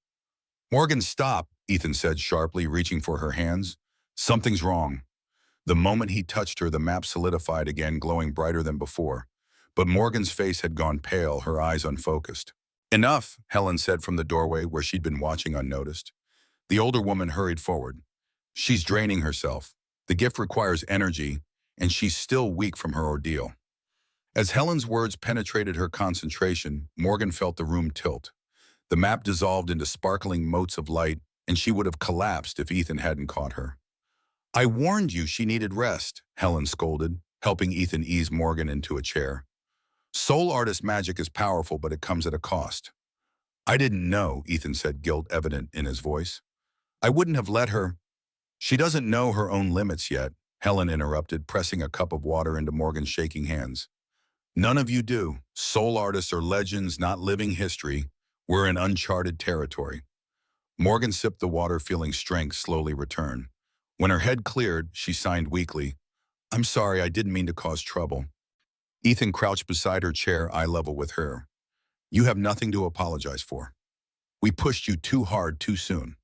A: "Morgan, stop," Ethan said sharply, reaching for her hands. "Something's wrong." The moment he touched her, the map solidified again, glowing brighter than before. But Morgan's face had gone pale, her eyes unfocused. "Enough," Helen said from the doorway where she'd been watching unnoticed. The older woman hurried forward. "She's draining herself. The gift requires energy, and she's still weak from her ordeal." As Helen's words penetrated her concentration, Morgan felt the room tilt. The map dissolved into sparkling motes of light, and she would have collapsed if Ethan hadn't caught her. "I warned you she needed rest," Helen scolded, helping Ethan ease Morgan into a chair. "Soul artist magic is powerful, but it comes at a cost." "I didn't know," Ethan said, guilt evident in his voice. "I wouldn't have let her." "She doesn't know her own limits yet," Helen interrupted, pressing a cup of water into Morgan's shaking hands. "None of you do. Soul artists are legends, not living history. We're in uncharted territory." Morgan sipped the water, feeling strength slowly return. When her head cleared, she signed weakly. "I'm sorry, I didn't mean to cause trouble." Ethan crouched beside her chair, eye level with her. "You have nothing to apologize for. We pushed you too hard too soon."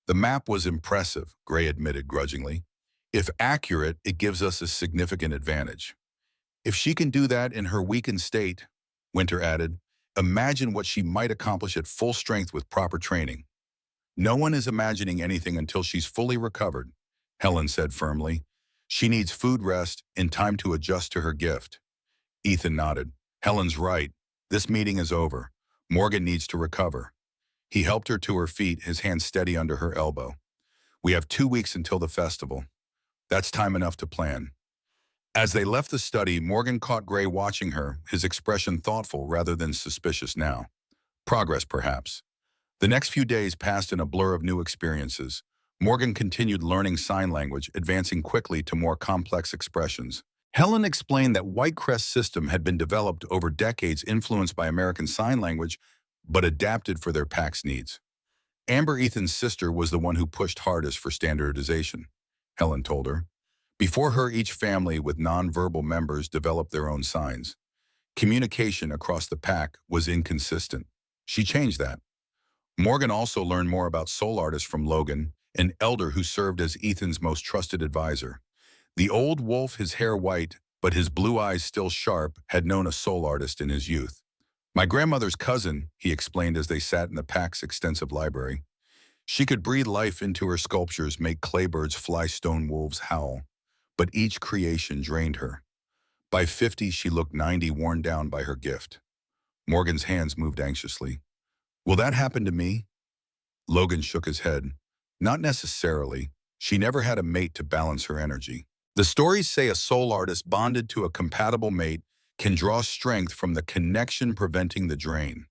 A: "The map was impressive," Gray admitted grudgingly. "If accurate, it gives us a significant advantage." "If she can do that in her weakened state," Winter added, "imagine what she might accomplish at full strength with proper training." "No one is imagining anything until she's fully recovered," Helen said firmly. "She needs food, rest, and time to adjust to her gift." Ethan nodded. "Helen's right. This meeting is over. Morgan needs to recover." He helped her to her feet, his hand steady under her elbow. "We have 2 weeks until the festival. That's time enough to plan." As they left the study, Morgan caught Gray watching her, his expression thoughtful rather than suspicious now. Progress, perhaps. The next few days passed in a blur of new experiences. Morgan continued learning sign language, advancing quickly to more complex expressions. Helen explained that Whitecrest's system had been developed over decades, influenced by American Sign Language, but adapted for their pack's needs. Amber, Ethan's sister, was the one who pushed hardest for standardization, Helen told her. Before her, each family with nonverbal members developed their own signs. Communication across the pack was inconsistent. She changed that. Morgan also learned more about soul artists from Logan, an elder who served as Ethan's most trusted advisor. The old wolf, his hair white, but his blue eyes still sharp, had known a soul artist in his youth. "My grandmother's cousin," he explained as they sat in the pack's extensive library. "She could breathe life into her sculptures, make claybirds fly, stone wolves howl. But each creation drained her. By 50, she looked 90, worn down by her gift." Morgan's hands moved anxiously. "Will that happen to me?" Logan shook his head. "Not necessarily. She never had a mate to balance her energy. The stories say a soul artist bonded to a compatible mate can draw strength from the connection, preventing the drain."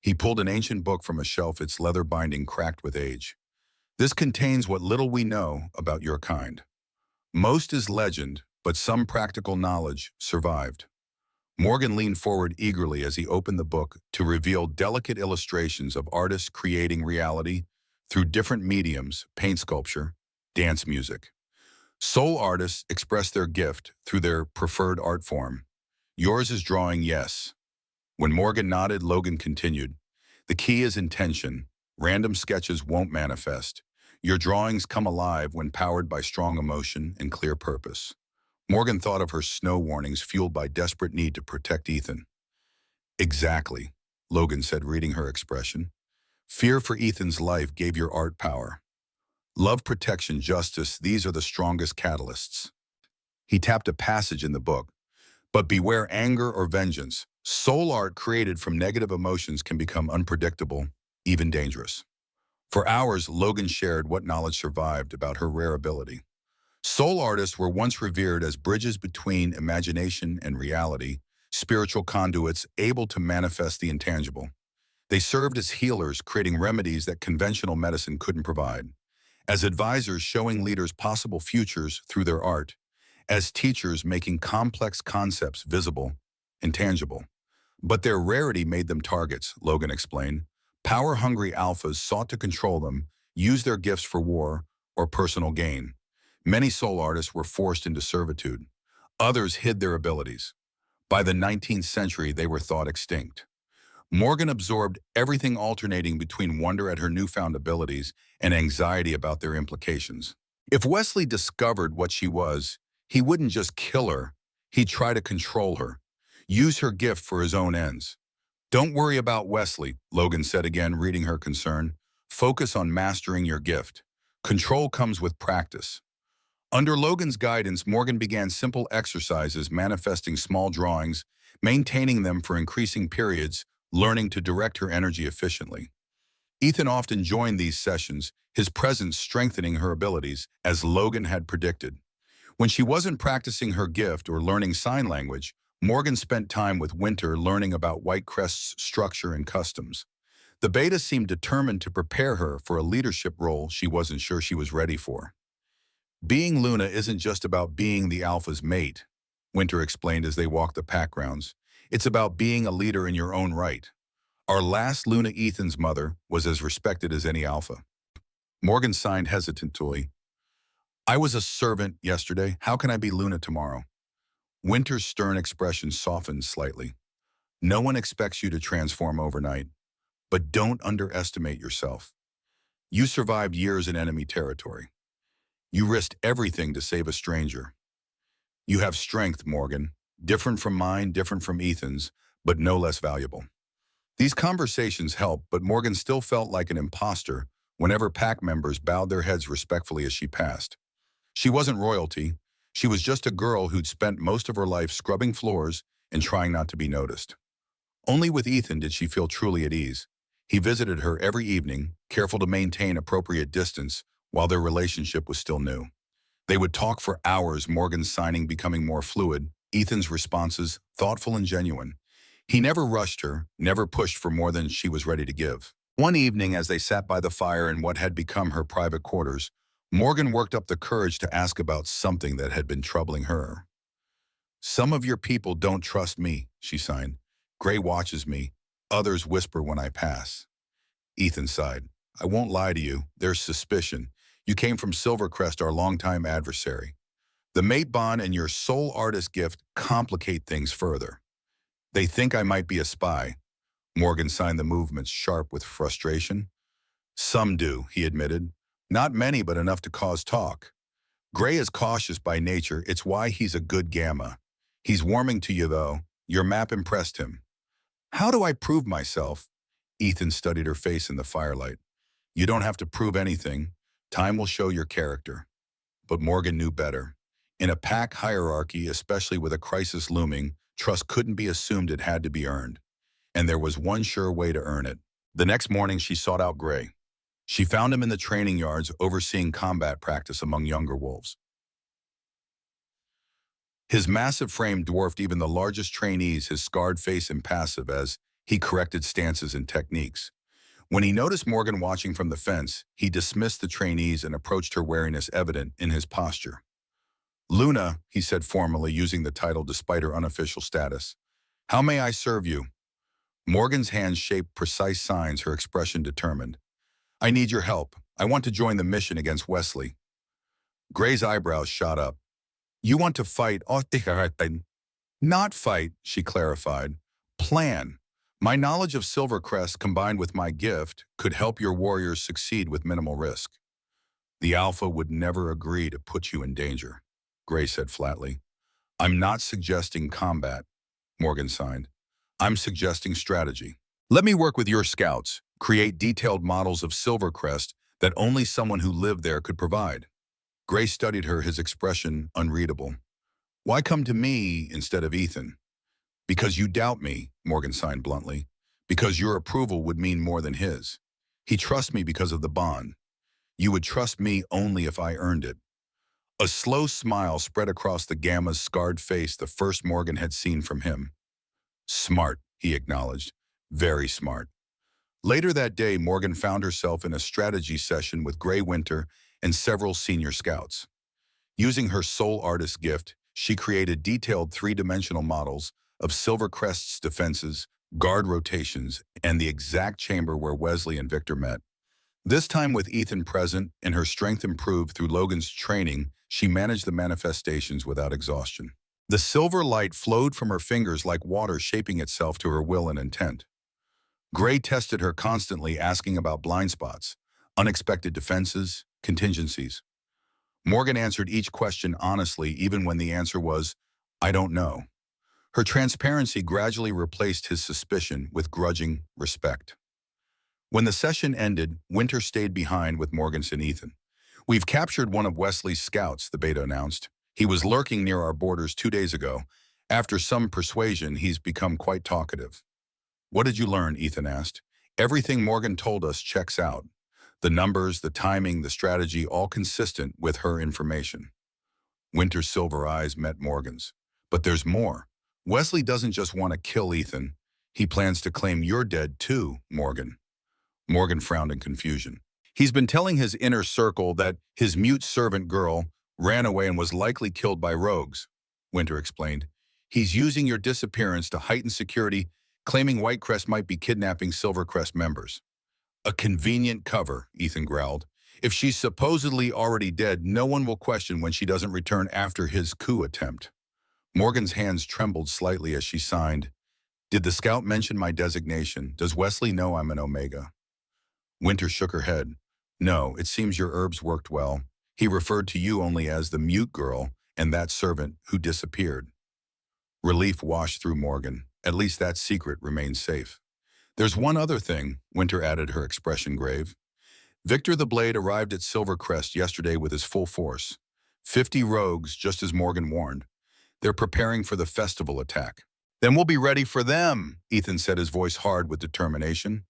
A: He pulled an ancient book from a shelf, its leather binding cracked with age. "This contains what little we know about your kind. Most is legend, but some practical knowledge survived." Morgan leaned forward eagerly as he opened the book to reveal delicate illustrations of artists creating reality through different mediums: paint, sculpture, dance, music. Soul artists express their gift through their preferred art form. Yours is drawing, yes. When Morgan nodded, Logan continued. "The key is intention. Random sketches won't manifest. Your drawings come alive when powered by strong emotion and clear purpose." Morgan thought of her snow warnings, fueled by desperate need to protect Ethan. "Exactly," Logan said, reading her expression. "Fear for Ethan's life gave your art power. Love, protection, justice, these are the strongest catalysts." He tapped a passage in the book. "But beware anger or vengeance. Soul art created from negative emotions can become unpredictable, even dangerous." For hours, Logan shared what knowledge survived about her rare ability. Soul artists were once revered as bridges between imagination and reality, spiritual conduits able to manifest the intangible. They served as healers, creating remedies that conventional medicine couldn't provide, as advisors showing leaders possible futures through their art, as teachers making complex concepts visible and tangible. But their rarity made them targets, Logan explained. Power-hungry alphas sought to control them, use their gifts for war or personal gain. Many soul artists were forced into servitude. Others hid their abilities. By the 19th century, they were thought extinct. Morgan absorbed everything, alternating between wonder at her newfound abilities and anxiety about their implications. If Wesley discovered what she was, he wouldn't just kill her, he'd try to control her, use her gift for his own ends. Don't worry about Wesley, Logan said again, reading her concern. Focus on mastering your gift. Control comes with practice. Under Logan's guidance, Morgan began simple exercises, manifesting small drawings, maintaining them for increasing periods, learning to direct her energy efficiently. Ethan often joined these sessions, his presence strengthening her abilities, as Logan had predicted. When she wasn't practicing her gift or learning sign language, Morgan spent time with Winter learning about Whitecrest's structure and customs. The beta seemed determined to prepare her for a leadership role she wasn't sure she was ready for. Being Luna isn't just about being the alpha's mate, Winter explained as they walked the pack grounds. It's about being a leader in your own right. Our last Luna, Ethan's mother, was as respected as any alpha. Morgan signed hesitantly. I was a servant yesterday. How can I be Luna tomorrow? Winter's stern expression softened slightly. No one expects you to transform overnight, but don't underestimate yourself. You survived years in enemy territory. You risked everything to save a stranger. You have strength, Morgan, different from mine, different from Ethan's, but no less valuable. These conversations helped, but Morgan still felt like an imposter whenever pack members bowed their heads respectfully as she passed. She wasn't royalty. She was just a girl who'd spent most of her life scrubbing floors and trying not to be noticed. Only with Ethan did she feel truly at ease. He visited her every evening, careful to maintain appropriate distance while their relationship was still new. They would talk for hours, Morgan's signing becoming more fluid, Ethan's responses thoughtful and genuine. He never rushed her, never pushed for more than she was ready to give. One evening, as they sat by the fire in what had become her private quarters, Morgan worked up the courage to ask about something that had been troubling her. Some of your people don't trust me, she signed. Gray watches me. Others whisper when I pass. Ethan sighed. I won't lie to you. There's suspicion. You came from Silvercrest, our longtime adversary. The mate bond and your soul artist gift complicate things further. They think I might be a spy. Morgan signed the movements, sharp with frustration. Some do, he admitted. Not many, but enough to cause talk. Gray is cautious by nature. It's why he's a good gamma. He's warming to you, though. Your map impressed him. How do I prove myself? Ethan studied her face in the firelight. You don't have to prove anything. Time will show your character. But Morgan knew better. In a pack hierarchy, especially with a crisis looming, trust couldn't be assumed, it had to be earned. And there was one sure way to earn it. The next morning, she sought out Gray. She found him in the training yards, overseeing combat practice among younger wolves. His massive frame dwarfed even the largest trainees, his scarred face impassive as he corrected stances and techniques. When he noticed Morgan watching from the fence, he dismissed the trainees and approached her, wariness evident in his posture. Luna, he said formally, using the title despite her unofficial status. How may I serve you? Morgan's hands shaped precise signs, her expression determined. I need your help. I want to join the mission against Wesley. Gray's eyebrows shot up. You want to fight? Not fight, she clarified. Plan. My knowledge of Silvercrest combined with my gift could help your warriors succeed with minimal risk. The Alpha would never agree to put you in danger, Gray said flatly. I'm not suggesting combat, Morgan signed. I'm suggesting strategy. Let me work with your scouts, create detailed models of Silvercrest that only someone who lived there could provide. Gray studied her, his expression unreadable. Why come to me instead of Ethan? Because you doubt me, Morgan signed bluntly. Because your approval would mean more than his. He trusts me because of the bond. You would trust me only if I earned it. A slow smile spread across the Gamma's scarred face, the first Morgan had seen from him. Smart, he acknowledged. Very smart. Later that day, Morgan found herself in a strategy session with Grey Winter and several senior scouts. Using her soul artist gift, she created detailed three-dimensional models of Silvercrest's defenses, guard rotations, and the exact chamber where Wesley and Victor met. This time with Ethan present and her strength improved through Logan's training, she managed the manifestations without exhaustion. The silver light flowed from her fingers like water shaping itself to her will and intent. Gray tested her constantly, asking about blind spots, unexpected defenses, contingencies. Morgan answered each question honestly, even when the answer was, "I don't know." Her transparency gradually replaced his suspicion with grudging respect. When the session ended, Winter stayed behind with Morgan and Ethan. "We've captured one of Wesley's scouts," the beta announced. "He was lurking near our borders 2 days ago. After some persuasion, he's become quite talkative." "What did you learn?" Ethan asked. "Everything Morgan told us checks out. The numbers, the timing, the strategy, all consistent with her information." Winter's silver eyes met Morgan's. "But there's more. Wesley doesn't just want to kill Ethan. He plans to claim you're dead too, Morgan." Morgan frowned in confusion. "He's been telling his inner circle that his mute servant girl ran away and was likely killed by rogues," Winter explained. "He's using your disappearance to heighten security, claiming Whitecrest might be kidnapping Silvercrest members." "A convenient cover," Ethan growled. "If she's supposedly already dead, no one will question when she doesn't return after his coup attempt." Morgan's hands trembled slightly as she signed. "Did the scout mention my designation? Does Wesley know I'm an Omega?" Winter shook her head. "No, it seems your herbs worked well. He referred to you only as the mute girl and that servant who disappeared." Relief washed through Morgan. At least that secret remains safe. "There's one other thing," Winter added, her expression grave. "Victor the Blade arrived at Silvercrest yesterday with his full force. 50 rogues, just as Morgan warned. They're preparing for the festival attack." "Then we'll be ready for them," Ethan said, his voice hard with determination.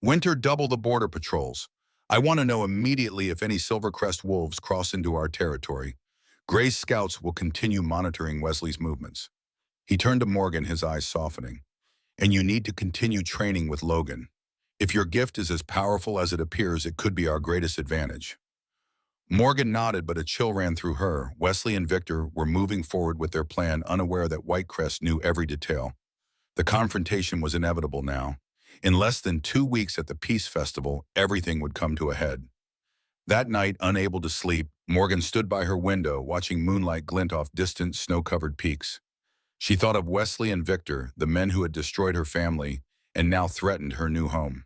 A: "Winter, double the border patrols. I want to know immediately if any Silvercrest wolves cross into our territory. Gray's scouts will continue monitoring Wesley's movements." He turned to Morgan, his eyes softening. "And you need to continue training with Logan. If your gift is as powerful as it appears, it could be our greatest advantage." Morgan nodded, but a chill ran through her. Wesley and Victor were moving forward with their plan, unaware that Whitecrest knew every detail. The confrontation was inevitable now. In less than 2 weeks at the Peace Festival, everything would come to a head. That night, unable to sleep, Morgan stood by her window, watching moonlight glint off distant, snow-covered peaks. She thought of Wesley and Victor, the men who had destroyed her family and now threatened her new home.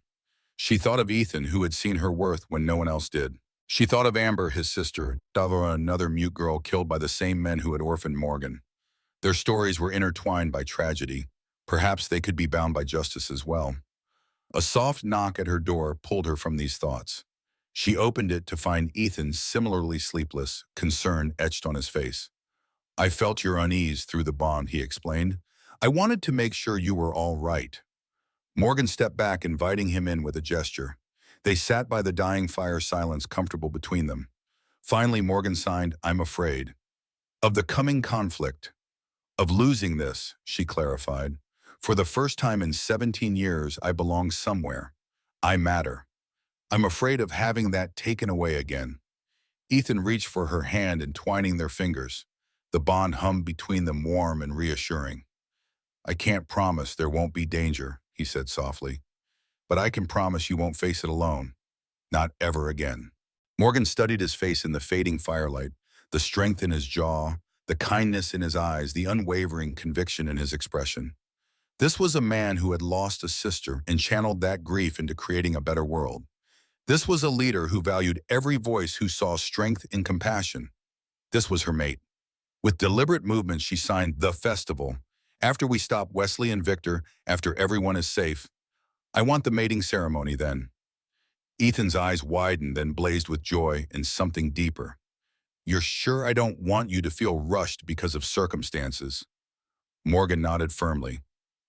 A: She thought of Ethan, who had seen her worth when no one else did. She thought of Amber, his sister, Davora, another mute girl killed by the same men who had orphaned Morgan. Their stories were intertwined by tragedy. Perhaps they could be bound by justice as well. A soft knock at her door pulled her from these thoughts. She opened it to find Ethan similarly sleepless, concern etched on his face. "I felt your unease through the bond," he explained. "I wanted to make sure you were all right." Morgan stepped back, inviting him in with a gesture. They sat by the dying fire, silence comfortable between them. Finally, Morgan signed, "I'm afraid." "Of the coming conflict. Of losing this," she clarified. "For the first time in 17 years, I belong somewhere. I matter. I'm afraid of having that taken away again." Ethan reached for her hand, entwining their fingers. The bond hummed between them, warm and reassuring. "I can't promise there won't be danger," he said softly. "But I can promise you won't face it alone. Not ever again." Morgan studied his face in the fading firelight, the strength in his jaw, the kindness in his eyes, the unwavering conviction in his expression. This was a man who had lost a sister and channeled that grief into creating a better world. This was a leader who valued every voice, who saw strength in compassion. This was her mate. With deliberate movements, she signed, "The festival. After we stop Wesley and Victor, after everyone is safe. I want the mating ceremony then." Ethan's eyes widened, then blazed with joy and something deeper. "You're sure I don't want you to feel rushed because of circumstances?" Morgan nodded firmly.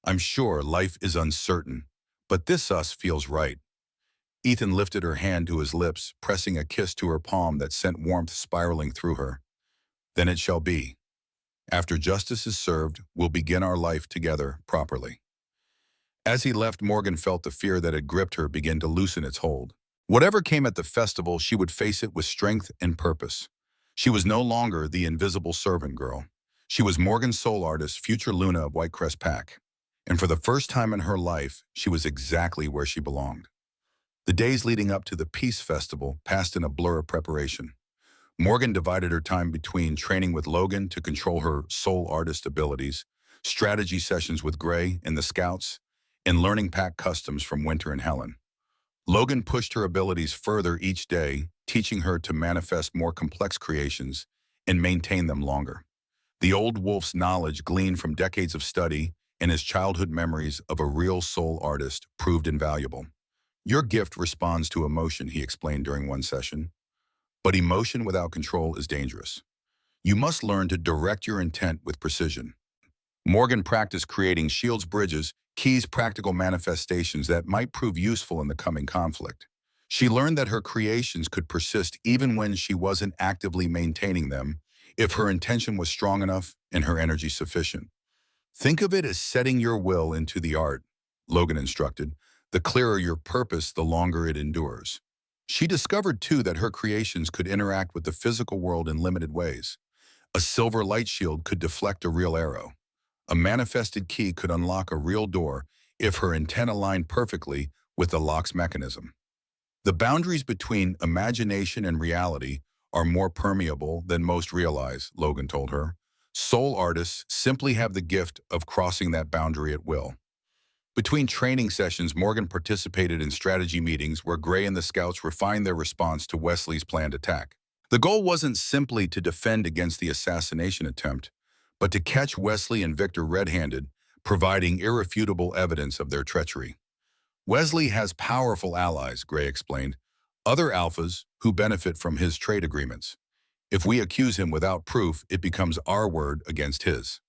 A: "I'm sure life is uncertain, but this us feels right." Ethan lifted her hand to his lips, pressing a kiss to her palm that sent warmth spiraling through her. Then it shall be. After justice is served, we'll begin our life together properly. As he left, Morgan felt the fear that had gripped her begin to loosen its hold. Whatever came at the festival, she would face it with strength and purpose. She was no longer the invisible servant girl. She was Morgan Soul Artist, future Luna of Whitecrest Pack. And for the first time in her life, she was exactly where she belonged. The days leading up to the Peace Festival passed in a blur of preparation. Morgan divided her time between training with Logan to control her soul artist abilities, strategy sessions with Gray and the Scouts, and learning pack customs from Winter and Helen. Logan pushed her abilities further each day, teaching her to manifest more complex creations and maintain them longer. The old wolf's knowledge gleaned from decades of study and his childhood memories of a real soul artist proved invaluable. Your gift responds to emotion, he explained during one session. But emotion without control is dangerous. You must learn to direct your intent with precision. Morgan practiced creating shields, bridges, keys, practical manifestations that might prove useful in the coming conflict. She learned that her creations could persist even when she wasn't actively maintaining them, if her intention was strong enough and her energy sufficient. Think of it as setting your will into the art, Logan instructed. The clearer your purpose, the longer it endures. She discovered, too, that her creations could interact with the physical world in limited ways. A silver light shield could deflect a real arrow. A manifested key could unlock a real door if her intent aligned perfectly with the lock's mechanism. The boundaries between imagination and reality are more permeable than most realize, Logan told her. Soul artists simply have the gift of crossing that boundary at will. Between training sessions, Morgan participated in strategy meetings where Gray and the Scouts refined their response to Wesley's planned attack. The goal wasn't simply to defend against the assassination attempt, but to catch Wesley and Victor red-handed, providing irrefutable evidence of their treachery. Wesley has powerful allies, Gray explained, other alphas who benefit from his trade agreements. If we accuse him without proof, it becomes our word against his.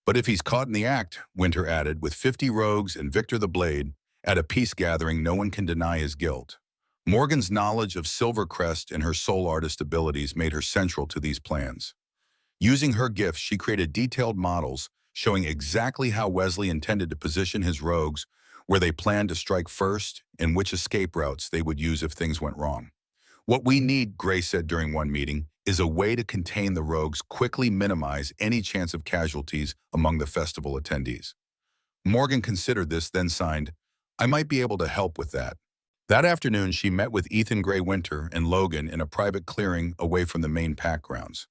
A: But if he's caught in the act, Winter added, with 50 rogues and Victor the Blade, at a peace gathering, no one can deny his guilt. Morgan's knowledge of Silvercrest and her soul artist abilities made her central to these plans. Using her gifts, she created detailed models showing exactly how Wesley intended to position his rogues, where they planned to strike first, and which escape routes they would use if things went wrong. What we need, Gray said during one meeting, is a way to contain the rogues, quickly minimize any chance of casualties among the festival attendees. Morgan considered this, then signed, I might be able to help with that. That afternoon, she met with Ethan, Gray, Winter, and Logan in a private clearing away from the main pack grounds.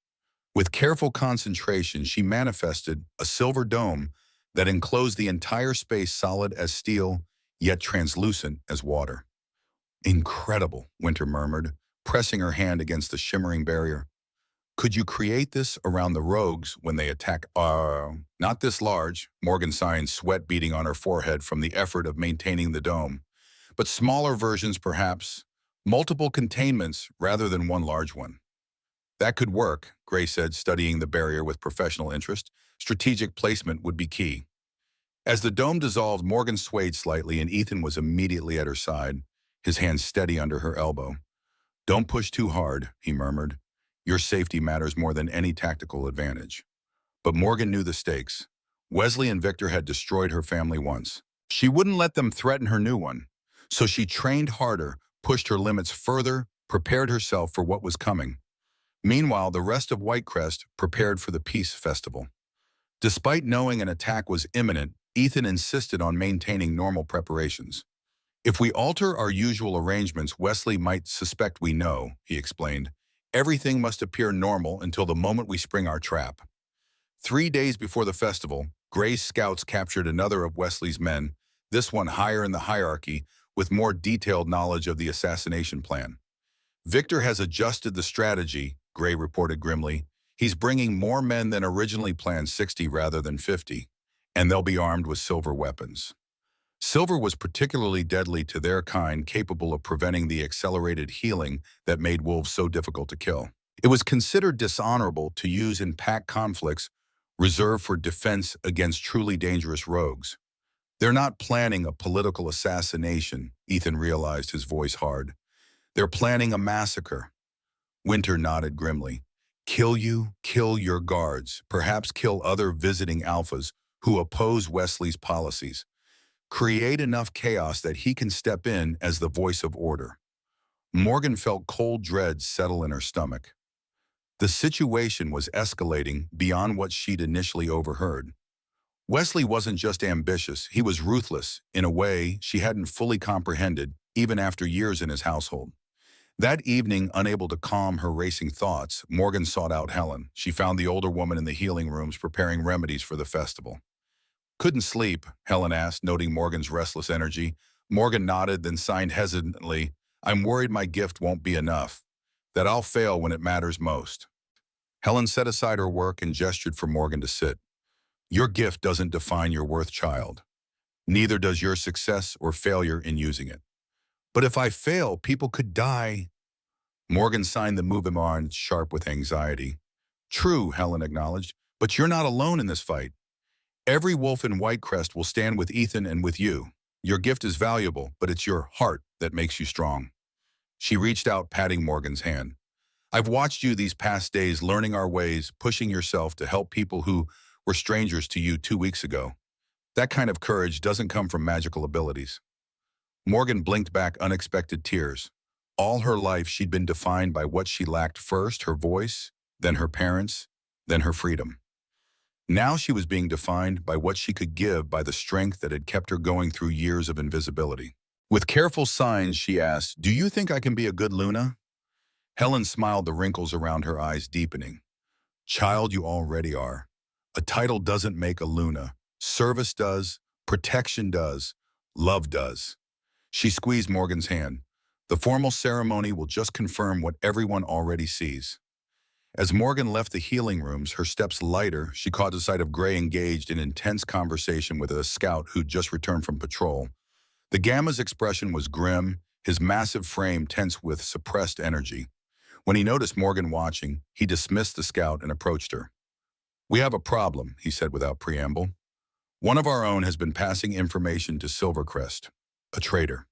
A: With careful concentration, she manifested a silver dome that enclosed the entire space, solid as steel, yet translucent as water. Incredible, Winter murmured, pressing her hand against the shimmering barrier. Could you create this around the rogues when they attack? Not this large, Morgan sighed, sweat beading on her forehead from the effort of maintaining the dome. But smaller versions, perhaps. Multiple containments rather than one large one. That could work, Gray said, studying the barrier with professional interest. Strategic placement would be key. As the dome dissolved, Morgan swayed slightly and Ethan was immediately at her side, his hand steady under her elbow. Don't push too hard, he murmured. Your safety matters more than any tactical advantage. But Morgan knew the stakes. Wesley and Victor had destroyed her family once. She wouldn't let them threaten her new one. So she trained harder, pushed her limits further, prepared herself for what was coming. Meanwhile, the rest of Whitecrest prepared for the Peace Festival. Despite knowing an attack was imminent, Ethan insisted on maintaining normal preparations. If we alter our usual arrangements, Wesley might suspect we know, he explained. Everything must appear normal until the moment we spring our trap. 3 days before the festival, Gray's scouts captured another of Wesley's men, this one higher in the hierarchy, with more detailed knowledge of the assassination plan. Victor has adjusted the strategy, Gray reported grimly. He's bringing more men than originally planned, 60 rather than 50, and they'll be armed with silver weapons. Silver was particularly deadly to their kind, capable of preventing the accelerated healing that made wolves so difficult to kill. It was considered dishonorable to use in pack conflicts reserved for defense against truly dangerous rogues. They're not planning a political assassination, Ethan realized, his voice hard. They're planning a massacre. Winter nodded grimly. Kill you, kill your guards, perhaps kill other visiting alphas who oppose Wesley's policies. Create enough chaos that he can step in as the voice of order. Morgan felt cold dread settle in her stomach. The situation was escalating beyond what she'd initially overheard. Wesley wasn't just ambitious, he was ruthless in a way she hadn't fully comprehended, even after years in his household. That evening, unable to calm her racing thoughts, Morgan sought out Helen. She found the older woman in the healing rooms preparing remedies for the festival. Couldn't sleep, Helen asked, noting Morgan's restless energy. Morgan nodded, then signed hesitantly, I'm worried my gift won't be enough, that I'll fail when it matters most. Helen set aside her work and gestured for Morgan to sit. Your gift doesn't define your worth, child. Neither does your success or failure in using it. But if I fail, people could die. Morgan signed the move on, sharp with anxiety. True, Helen acknowledged, but you're not alone in this fight. Every wolf in Whitecrest will stand with Ethan and with you. Your gift is valuable, but it's your heart that makes you strong. She reached out, patting Morgan's hand. I've watched you these past days learning our ways, pushing yourself to help people who were strangers to you 2 weeks ago. That kind of courage doesn't come from magical abilities. Morgan blinked back unexpected tears. All her life, she'd been defined by what she lacked first, her voice, then her parents, then her freedom. Now she was being defined by what she could give, by the strength that had kept her going through years of invisibility. With careful signs, she asked, do you think I can be a good Luna? Helen smiled, the wrinkles around her eyes deepening. Child, you already are. A title doesn't make a Luna. Service does, protection does, love does. She squeezed Morgan's hand. The formal ceremony will just confirm what everyone already sees. As Morgan left the healing rooms, her steps lighter, she caught sight of Gray engaged in intense conversation with a scout who'd just returned from patrol. The Gamma's expression was grim, his massive frame tense with suppressed energy. When he noticed Morgan watching, he dismissed the scout and approached her. We have a problem, he said without preamble. One of our own has been passing information to Silvercrest, a traitor.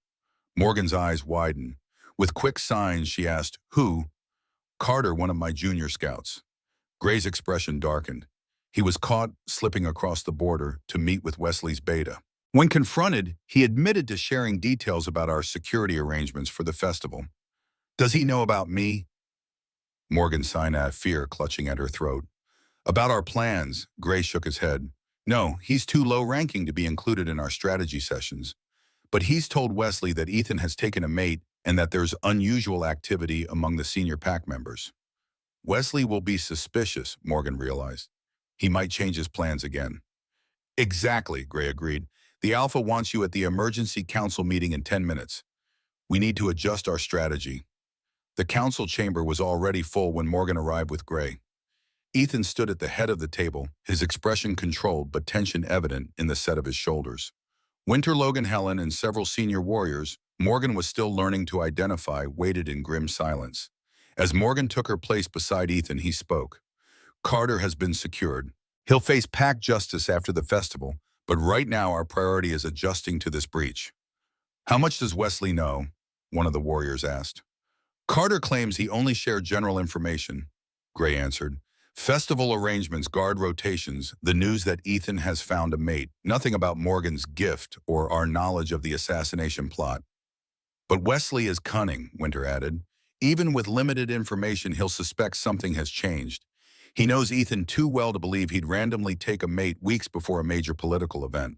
A: Morgan's eyes widened. With quick signs, she asked, who? Carter, one of my junior scouts. Gray's expression darkened. He was caught slipping across the border to meet with Wesley's beta. When confronted, he admitted to sharing details about our security arrangements for the festival. Does he know about me? Morgan sighed out, fear clutching at her throat. About our plans, Gray shook his head. No, he's too low-ranking to be included in our strategy sessions. But he's told Wesley that Ethan has taken a mate and that there's unusual activity among the senior pack members. Wesley will be suspicious, Morgan realized. He might change his plans again. Exactly, Gray agreed. The Alpha wants you at the emergency council meeting in 10 minutes. We need to adjust our strategy. The council chamber was already full when Morgan arrived with Gray. Ethan stood at the head of the table, his expression controlled but tension evident in the set of his shoulders. Winter, Logan, Helen, and several senior warriors, Morgan was still learning to identify, waited in grim silence. As Morgan took her place beside Ethan, he spoke. Carter has been secured. He'll face pack justice after the festival, but right now our priority is adjusting to this breach. How much does Wesley know? One of the warriors asked. Carter claims he only shared general information, Gray answered. Festival arrangements, guard rotations, the news that Ethan has found a mate, nothing about Morgan's gift or our knowledge of the assassination plot. But Wesley is cunning, Winter added. Even with limited information, he'll suspect something has changed. He knows Ethan too well to believe he'd randomly take a mate weeks before a major political event.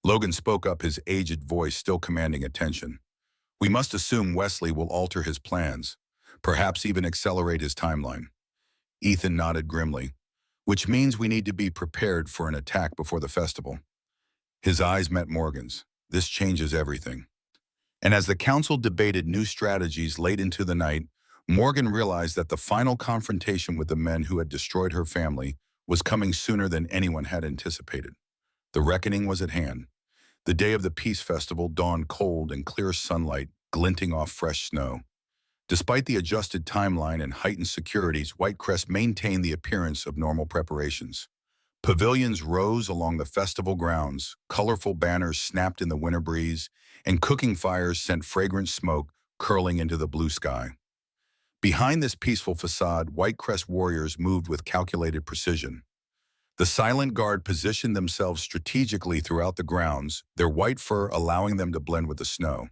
A: Logan spoke up, his aged voice still commanding attention. We must assume Wesley will alter his plans, perhaps even accelerate his timeline. Ethan nodded grimly, which means we need to be prepared for an attack before the festival. His eyes met Morgan's. This changes everything. And as the council debated new strategies late into the night, Morgan realized that the final confrontation with the men who had destroyed her family was coming sooner than anyone had anticipated. The reckoning was at hand. The day of the Peace Festival dawned cold and clear sunlight glinting off fresh snow. Despite the adjusted timeline and heightened securities, Whitecrest maintained the appearance of normal preparations. Pavilions rose along the festival grounds, colorful banners snapped in the winter breeze, and cooking fires sent fragrant smoke curling into the blue sky. Behind this peaceful facade, Whitecrest warriors moved with calculated precision. The silent guard positioned themselves strategically throughout the grounds, their white fur allowing them to blend with the snow.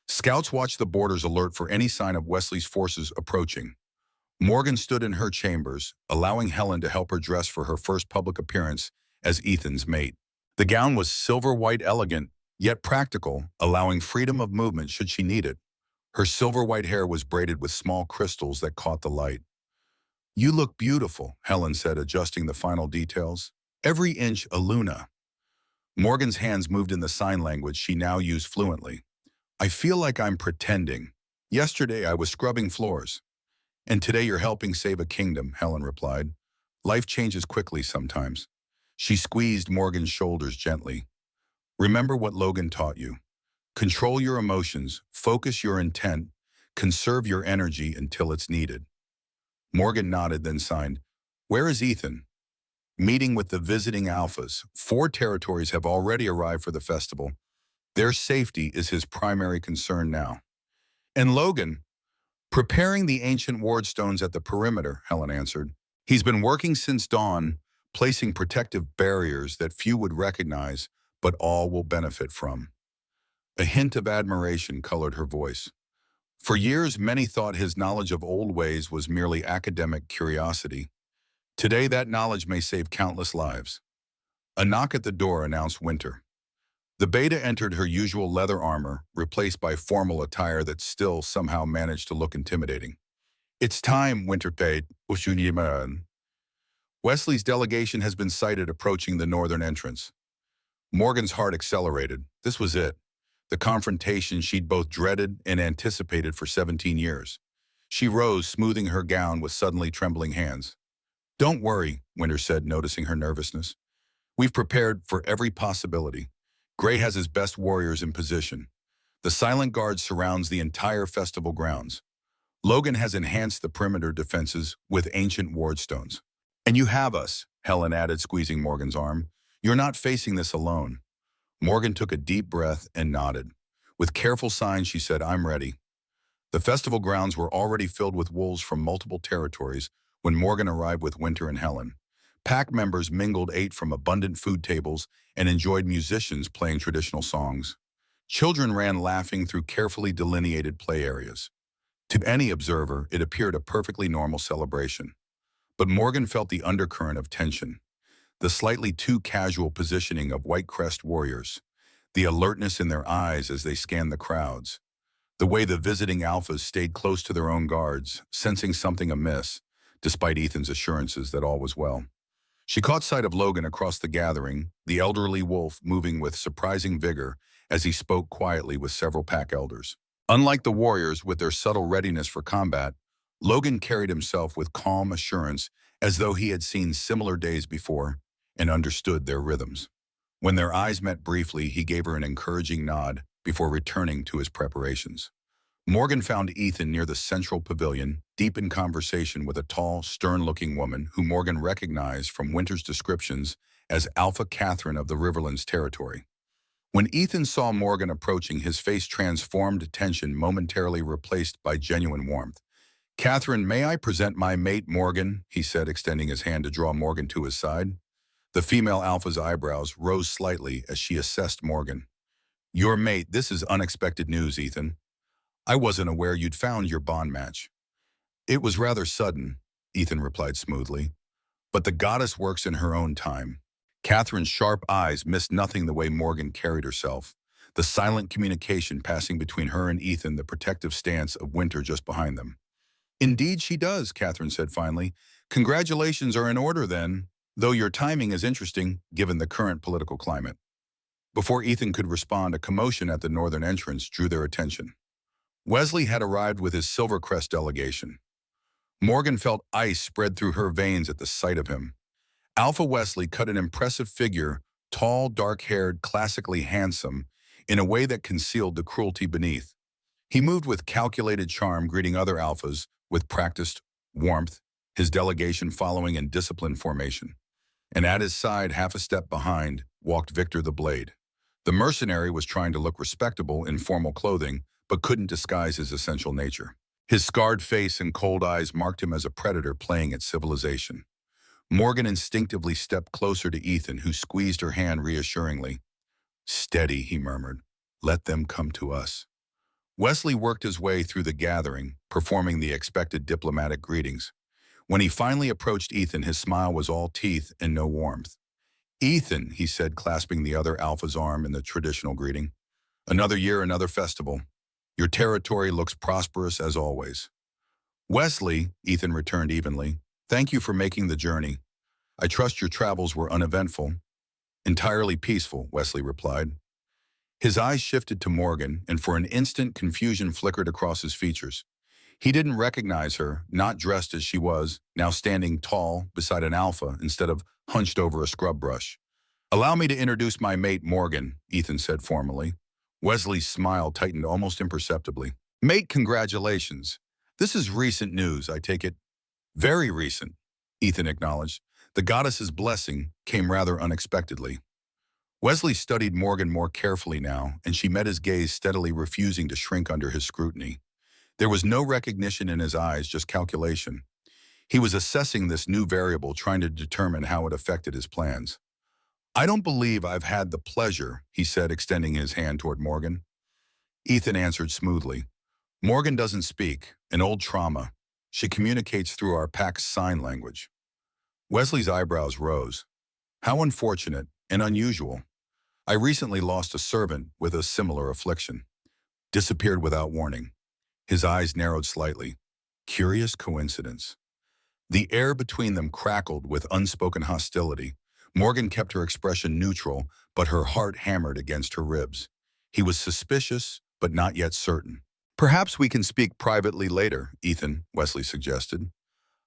A: Scouts watched the borders alert for any sign of Wesley's forces approaching. Morgan stood in her chambers, allowing Helen to help her dress for her first public appearance as Ethan's mate. The gown was silver white elegant, yet practical, allowing freedom of movement should she need it. Her silver white hair was braided with small crystals that caught the light. "You look beautiful," Helen said, adjusting the final details. "Every inch a Luna." Morgan's hands moved in the sign language she now used fluently. "I feel like I'm pretending. Yesterday I was scrubbing floors. And today you're helping save a kingdom," Helen replied. "Life changes quickly sometimes." She squeezed Morgan's shoulders gently. "Remember what Logan taught you. Control your emotions, focus your intent, conserve your energy until it's needed." Morgan nodded, then signed. "Where is Ethan?" "Meeting with the visiting alphas. 4 territories have already arrived for the festival. Their safety is his primary concern now." "And Logan?" "Preparing the ancient ward stones at the perimeter," Helen answered. "He's been working since dawn, placing protective barriers that few would recognize, but all will benefit from." A hint of admiration colored her voice. For years, many thought his knowledge of old ways was merely academic curiosity. Today, that knowledge may save countless lives. A knock at the door announced Winter. The beta entered her usual leather armor, replaced by formal attire that still somehow managed to look intimidating. "It's time," Winter paid. "Wesley's delegation has been sighted approaching the northern entrance." Morgan's heart accelerated. This was it. The confrontation she'd both dreaded and anticipated for 17 years. She rose, smoothing her gown with suddenly trembling hands. "Don't worry," Winter said, noticing her nervousness. "We've prepared for every possibility. Gray has his best warriors in position. The silent guard surrounds the entire festival grounds. Logan has enhanced the perimeter defenses with ancient wardstones. And you have us," Helen added, squeezing Morgan's arm. "You're not facing this alone." Morgan took a deep breath and nodded. With careful signs, she said, "I'm ready." The festival grounds were already filled with wolves from multiple territories when Morgan arrived with Winter and Helen. Pack members mingled, ate from abundant food tables, and enjoyed musicians playing traditional songs. Children ran laughing through carefully delineated play areas. To any observer, it appeared a perfectly normal celebration. But Morgan felt the undercurrent of tension. The slightly too casual positioning of Whitecrest warriors, the alertness in their eyes as they scanned the crowds, the way the visiting alphas stayed close to their own guards, sensing something amiss, despite Ethan's assurances that all was well. She caught sight of Logan across the gathering, the elderly wolf moving with surprising vigor as he spoke quietly with several pack elders. Unlike the warriors with their subtle readiness for combat, Logan carried himself with calm assurance as though he had seen similar days before and understood their rhythms. When their eyes met briefly, he gave her an encouraging nod before returning to his preparations. Morgan found Ethan near the central pavilion, deep in conversation with a tall, stern-looking woman who Morgan recognized from Winter's descriptions as Alpha Catherine of the Riverlands territory. When Ethan saw Morgan approaching, his face transformed, tension momentarily replaced by genuine warmth. "Catherine, may I present my mate, Morgan?" he said, extending his hand to draw Morgan to his side. The female alpha's eyebrows rose slightly as she assessed Morgan. "Your mate, this is unexpected news, Ethan. I wasn't aware you'd found your bond match." "It was rather sudden," Ethan replied smoothly. "But the goddess works in her own time." Catherine's sharp eyes missed nothing the way Morgan carried herself, the silent communication passing between her and Ethan, the protective stance of Winter just behind them. "Indeed she does," Catherine said finally. "Congratulations are in order then, though your timing is interesting given the current political climate." Before Ethan could respond, a commotion at the northern entrance drew their attention. Wesley had arrived with his Silvercrest delegation. Morgan felt ice spread through her veins at the sight of him. Alpha Wesley cut an impressive figure, tall, dark-haired, classically handsome, in a way that concealed the cruelty beneath. He moved with calculated charm, greeting other alphas with practiced warmth, his delegation following in disciplined formation. and at his side, half a step behind, walked Victor the Blade. The mercenary was trying to look respectable in formal clothing, but couldn't disguise his essential nature. His scarred face and cold eyes marked him as a predator playing at civilization. Morgan instinctively stepped closer to Ethan, who squeezed her hand reassuringly. "Steady," he murmured. "Let them come to us." Wesley worked his way through the gathering, performing the expected diplomatic greetings. When he finally approached Ethan, his smile was all teeth and no warmth. "Ethan," he said, clasping the other Alpha's arm in the traditional greeting. "Another year, another festival. Your territory looks prosperous as always." "Wesley," Ethan returned evenly, "thank you for making the journey. I trust your travels were uneventful." "Entirely peaceful," Wesley replied. His eyes shifted to Morgan, and for an instant confusion flickered across his features. He didn't recognize her, not dressed as she was, now standing tall beside an Alpha instead of hunched over a scrub brush. "Allow me to introduce my mate, Morgan," Ethan said formally. Wesley's smile tightened almost imperceptibly. "Mate, congratulations. This is recent news, I take it." "Very recent," Ethan acknowledged. The goddess's blessing came rather unexpectedly. Wesley studied Morgan more carefully now, and she met his gaze steadily, refusing to shrink under his scrutiny. There was no recognition in his eyes, just calculation. He was assessing this new variable, trying to determine how it affected his plans. "I don't believe I've had the pleasure," he said, extending his hand toward Morgan. Ethan answered smoothly. "Morgan doesn't speak, an old trauma. She communicates through our pack's sign language." Wesley's eyebrows rose. "How unfortunate and unusual. I recently lost a servant with a similar affliction. Disappeared without warning." His eyes narrowed slightly. Curious coincidence. The air between them crackled with unspoken hostility. Morgan kept her expression neutral, but her heart hammered against her ribs. He was suspicious, but not yet certain. "Perhaps we can speak privately later, Ethan," Wesley suggested.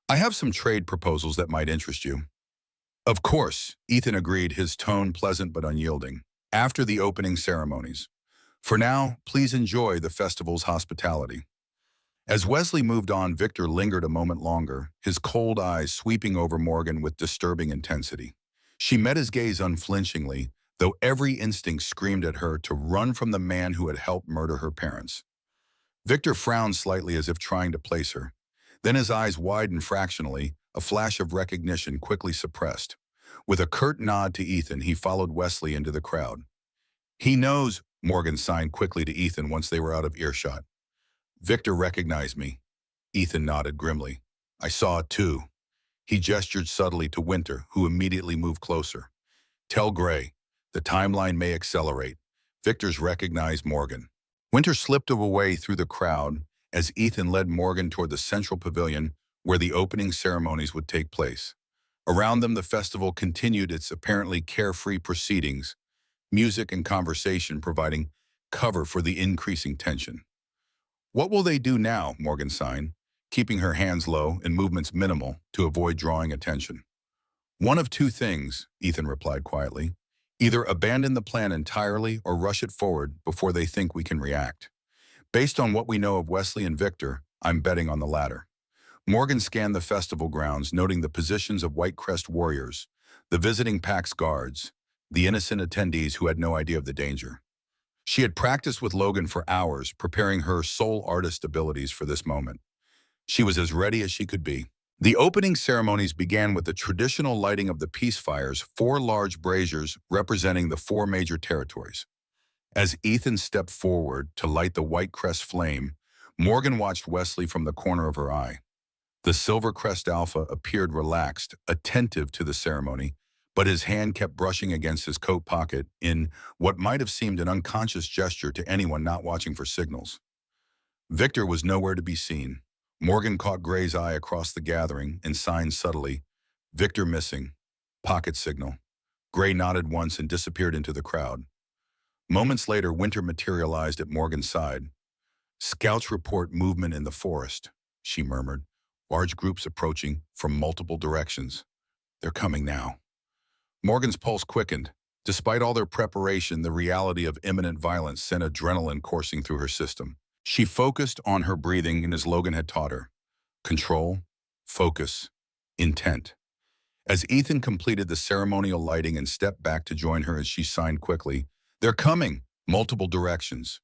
A: "I have some trade proposals that might interest you." "Of course," Ethan agreed, his tone pleasant but unyielding. "After the opening ceremonies. For now, please enjoy the festival's hospitality." As Wesley moved on, Victor lingered a moment longer, his cold eyes sweeping over Morgan with disturbing intensity. She met his gaze unflinchingly, though every instinct screamed at her to run from the man who had helped murder her parents. Victor frowned slightly as if trying to place her. Then his eyes widened fractionally, a flash of recognition quickly suppressed. With a curt nod to Ethan, he followed Wesley into the crowd. "He knows," Morgan signed quickly to Ethan once they were out of earshot. "Victor recognized me." Ethan nodded grimly. "I saw it too." He gestured subtly to Winter, who immediately moved closer. "Tell Gray, the timeline may accelerate. Victor's recognized Morgan." Winter slipped away through the crowd as Ethan led Morgan toward the central pavilion where the opening ceremonies would take place. Around them, the festival continued its apparently carefree proceedings, music and conversation providing cover for the increasing tension. "What will they do now?" Morgan signed, keeping her hands low and movements minimal to avoid drawing attention. "One of two things," Ethan replied quietly. "Either abandon the plan entirely or rush it forward before they think we can react. Based on what we know of Wesley and Victor, I'm betting on the latter." Morgan scanned the festival grounds, noting the positions of Whitecrest warriors, the visiting pack's guards, the innocent attendees who had no idea of the danger. She had practiced with Logan for hours, preparing her soul artist abilities for this moment. She was as ready as she could be. The opening ceremonies began with the traditional lighting of the peace fires, 4 large braziers representing the 4 major territories. As Ethan stepped forward to light the Whitecrest flame, Morgan watched Wesley from the corner of her eye. The Silvercrest Alpha appeared relaxed, attentive to the ceremony, but his hand kept brushing against his coat pocket in what might have seemed an unconscious gesture to anyone not watching for signals. Victor was nowhere to be seen. Morgan caught Gray's eye across the gathering and signed subtly, "Victor missing. Pocket signal." Gray nodded once and disappeared into the crowd. Moments later, Winter materialized at Morgan's side. "Scouts report movement in the forest," she murmured. "Large groups approaching from multiple directions. They're coming now." Morgan's pulse quickened. Despite all their preparation, the reality of imminent violence sent adrenaline coursing through her system. She focused on her breathing, and as Logan had taught her, control, focus, intent. As Ethan completed the ceremonial lighting and stepped back to join her as she signed quickly, "They're coming!" Multiple directions.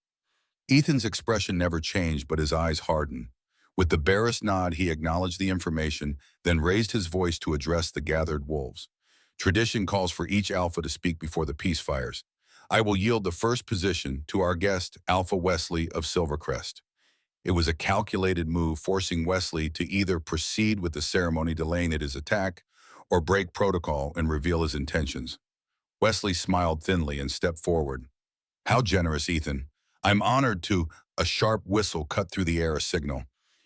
A: Ethan's expression never changed, but his eyes hardened. With the barest nod, he acknowledged the information, then raised his voice to address the gathered wolves. Tradition calls for each alpha to speak before the peace fires. "I will yield the first position to our guest, Alpha Wesley of Silvercrest." It was a calculated move, forcing Wesley to either proceed with the ceremony delaying his attack or break protocol and reveal his intentions. Wesley smiled thinly and stepped forward. "How generous, Ethan. I'm honored to—" A sharp whistle cut through the air, a signal.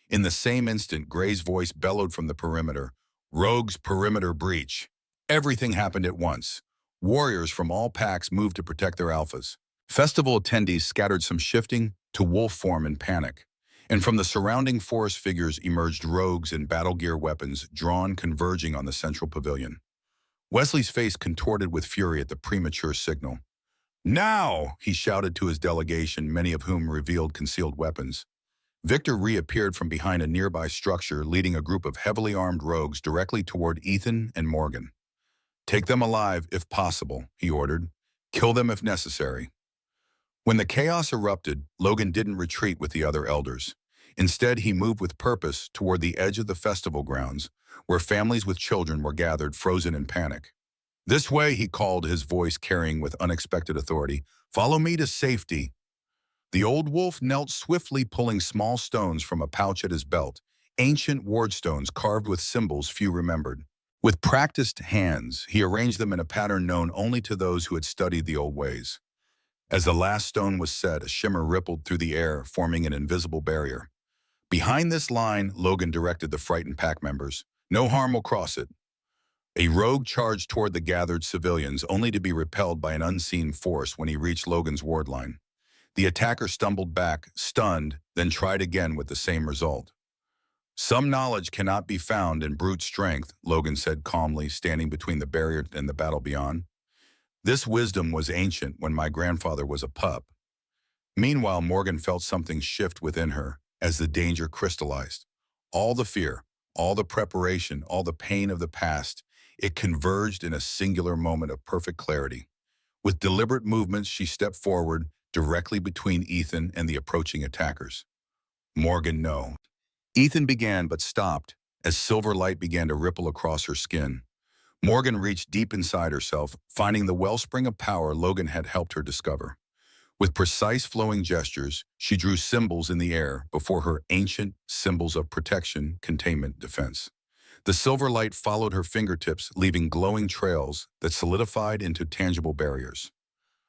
A: In the same instant, Gray's voice bellowed from the perimeter. "Rogues perimeter breach." Everything happened at once. Warriors from all packs moved to protect their alphas. Festival attendees scattered, some shifting to wolf form in panic. And from the surrounding forest figures emerged rogues in battle gear, weapons drawn, converging on the central pavilion. Wesley's face contorted with fury at the premature signal. "Now!" he shouted to his delegation, many of whom revealed concealed weapons. Victor reappeared from behind a nearby structure, leading a group of heavily armed rogues directly toward Ethan and Morgan. "Take them alive, if possible," he ordered. "Kill them if necessary." When the chaos erupted, Logan didn't retreat with the other elders. Instead, he moved with purpose toward the edge of the festival grounds, where families with children were gathered, frozen in panic. "This way," he called, his voice carrying with unexpected authority. "Follow me to safety." The old wolf knelt swiftly, pulling small stones from a pouch at his belt, ancient ward stones carved with symbols few remembered. With practiced hands, he arranged them in a pattern known only to those who had studied the old ways. As the last stone was set, a shimmer rippled through the air, forming an invisible barrier. "Behind this line," Logan directed the frightened pack members. "No harm will cross it." A rogue charged toward the gathered civilians, only to be repelled by an unseen force when he reached Logan's ward line. The attacker stumbled back, stunned, then tried again with the same result. "Some knowledge cannot be found in brute strength," Logan said calmly, standing between the barrier and the battle beyond. "This wisdom was ancient when my grandfather was a pup." Meanwhile, Morgan felt something shift within her as the danger crystallized. All the fear, all the preparation, all the pain of the past, it converged in a singular moment of perfect clarity. With deliberate movements, she stepped forward, directly between Ethan and the approaching attackers. "Morgan, no." Ethan began but stopped as silver light began to ripple across her skin. Morgan reached deep inside herself, finding the wellspring of power Logan had helped her discover. With precise flowing gestures, she drew symbols in the air before her, ancient symbols of protection, containment, defense. The silver light followed her fingertips, leaving glowing trails that solidified into tangible barriers.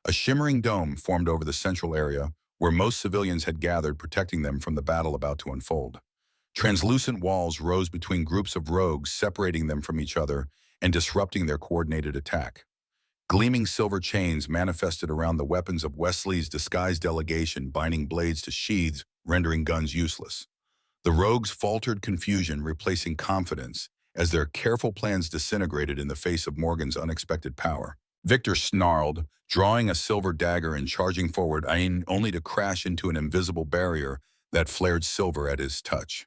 A: A shimmering dome formed over the central area where most civilians had gathered, protecting them from the battle about to unfold. Translucent walls rose between groups of rogues, separating them from each other and disrupting their coordinated attack. Gleaming silver chains manifested around the weapons of Wesley's disguised delegation, binding blades to sheaths, rendering guns useless. The rogues faltered, confusion replacing confidence, as their careful plans disintegrated in the face of Morgan's unexpected power. Victor snarled, drawing a silver dagger and charging forward, only to crash into an invisible barrier that flared silver at his touch.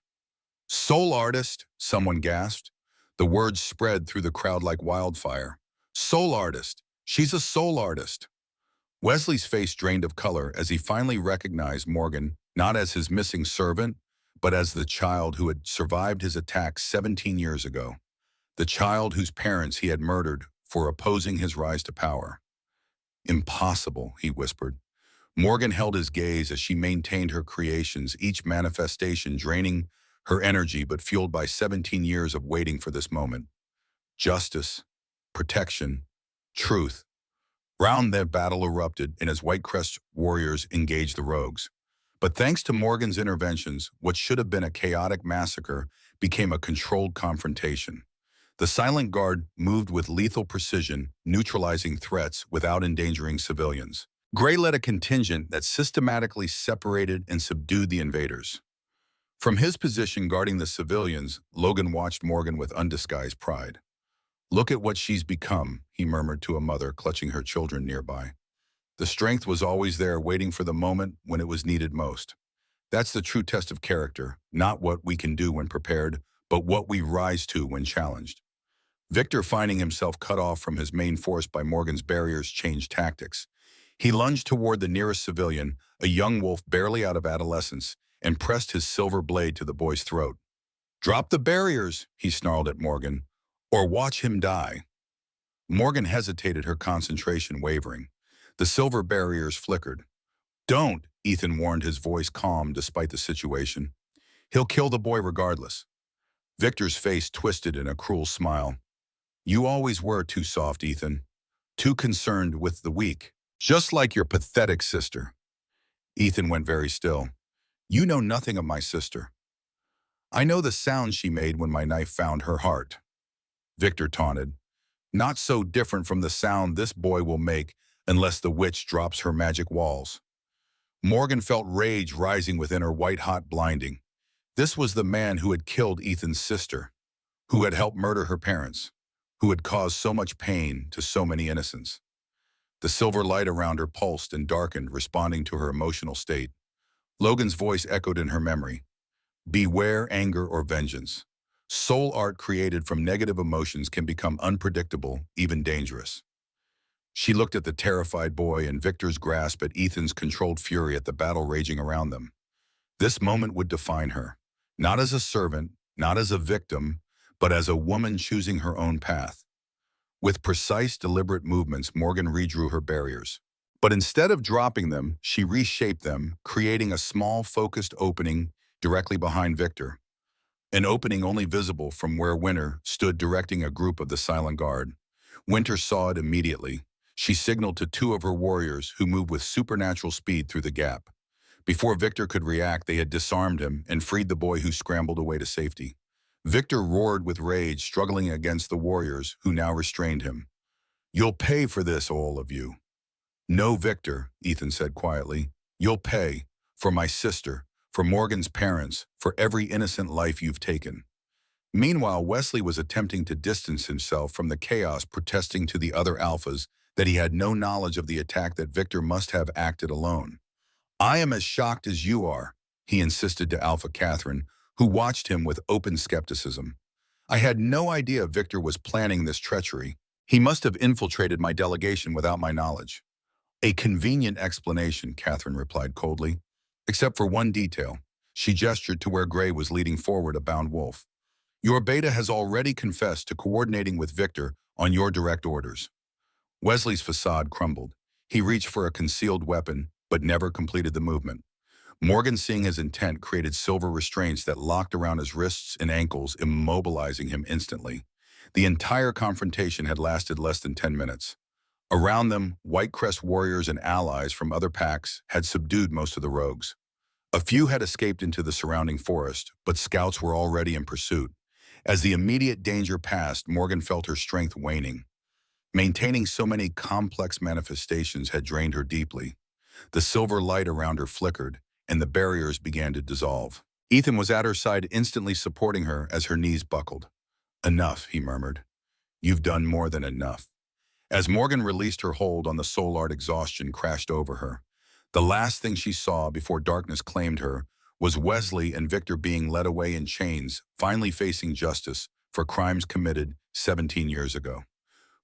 A: "Soul artist," someone gasped. The words spread through the crowd like wildfire. "Soul artist. She's a soul artist." Wesley's face drained of color as he finally recognized Morgan, not as his missing servant, but as the child who had survived his attack 17 years ago. The child whose parents he had murdered for opposing his rise to power. "Impossible," he whispered. Morgan held his gaze as she maintained her creations, each manifestation draining her energy but fueled by 17 years of waiting for this moment. Justice, protection, truth. Round that battle erupted, and as Whitecrest warriors engaged the rogues. But thanks to Morgan's interventions, what should have been a chaotic massacre became a controlled confrontation. The silent guard moved with lethal precision, neutralizing threats without endangering civilians. Gray led a contingent that systematically separated and subdued the invaders. From his position guarding the civilians, Logan watched Morgan with undisguised pride. "Look at what she's become," he murmured to a mother clutching her children nearby. The strength was always there, waiting for the moment when it was needed most. That's the true test of character, not what we can do when prepared, but what we rise to when challenged. Victor, finding himself cut off from his main force by Morgan's barriers, changed tactics. He lunged toward the nearest civilian, a young wolf barely out of adolescence, and pressed his silver blade to the boy's throat. "Drop the barriers," he snarled at Morgan, "or watch him die." Morgan hesitated, her concentration wavering. The silver barriers flickered. "Don't," Ethan warned, his voice calm despite the situation. "He'll kill the boy regardless." Victor's face twisted in a cruel smile. "You always were too soft, Ethan. Too concerned with the weak. Just like your pathetic sister." Ethan went very still. "You know nothing of my sister." "I know the sound she made when my knife found her heart," Victor taunted. "Not so different from the sound this boy will make unless the witch drops her magic walls." Morgan felt rage rising within her, white-hot, blinding. This was the man who had killed Ethan's sister, who had helped murder her parents, who had caused so much pain to so many innocents. The silver light around her pulsed and darkened, responding to her emotional state. Logan's voice echoed in her memory. "Beware anger or vengeance. Soul art created from negative emotions can become unpredictable, even dangerous." She looked at the terrified boy and Victor's grasp at Ethan's controlled fury at the battle raging around them. This moment would define her, not as a servant, not as a victim, but as a woman choosing her own path. With precise, deliberate movements, Morgan redrew her barriers. But instead of dropping them, she reshaped them, creating a small, focused opening directly behind Victor. An opening only visible from where Winter stood directing a group of the Silent Guard. Winter saw it immediately. She signaled to two of her warriors who moved with supernatural speed through the gap. Before Victor could react, they had disarmed him and freed the boy, who scrambled away to safety. Victor roared with rage, struggling against the warriors who now restrained him. "You'll pay for this, all of you." "No, Victor," Ethan said quietly. "You'll pay. For my sister, for Morgan's parents, for every innocent life you've taken." Meanwhile, Wesley was attempting to distance himself from the chaos, protesting to the other alphas that he had no knowledge of the attack, that Victor must have acted alone. "I am as shocked as you are," he insisted to Alpha Catherine, who watched him with open skepticism. "I had no idea Victor was planning this treachery. He must have infiltrated my delegation without my knowledge." "A convenient explanation," Catherine replied coldly, "except for one detail." She gestured to where Gray was leading forward a bound wolf. "Your beta has already confessed to coordinating with Victor on your direct orders." Wesley's facade crumbled. He reached for a concealed weapon, but never completed the movement. Morgan, seeing his intent, created silver restraints that locked around his wrists and ankles, immobilizing him instantly. The entire confrontation had lasted less than 10 minutes. Around them, Whitecrest warriors and allies from other packs had subdued most of the rogues. A few had escaped into the surrounding forest, but scouts were already in pursuit. As the immediate danger passed, Morgan felt her strength waning. Maintaining so many complex manifestations had drained her deeply. The silver light around her flickered, and the barriers began to dissolve. Ethan was at her side, instantly supporting her as her knees buckled. "Enough," he murmured. "You've done more than enough." As Morgan released her hold on the soul art, exhaustion crashed over her. The last thing she saw before darkness claimed her was Wesley and Victor being led away in chains, finally facing justice for crimes committed 17 years ago.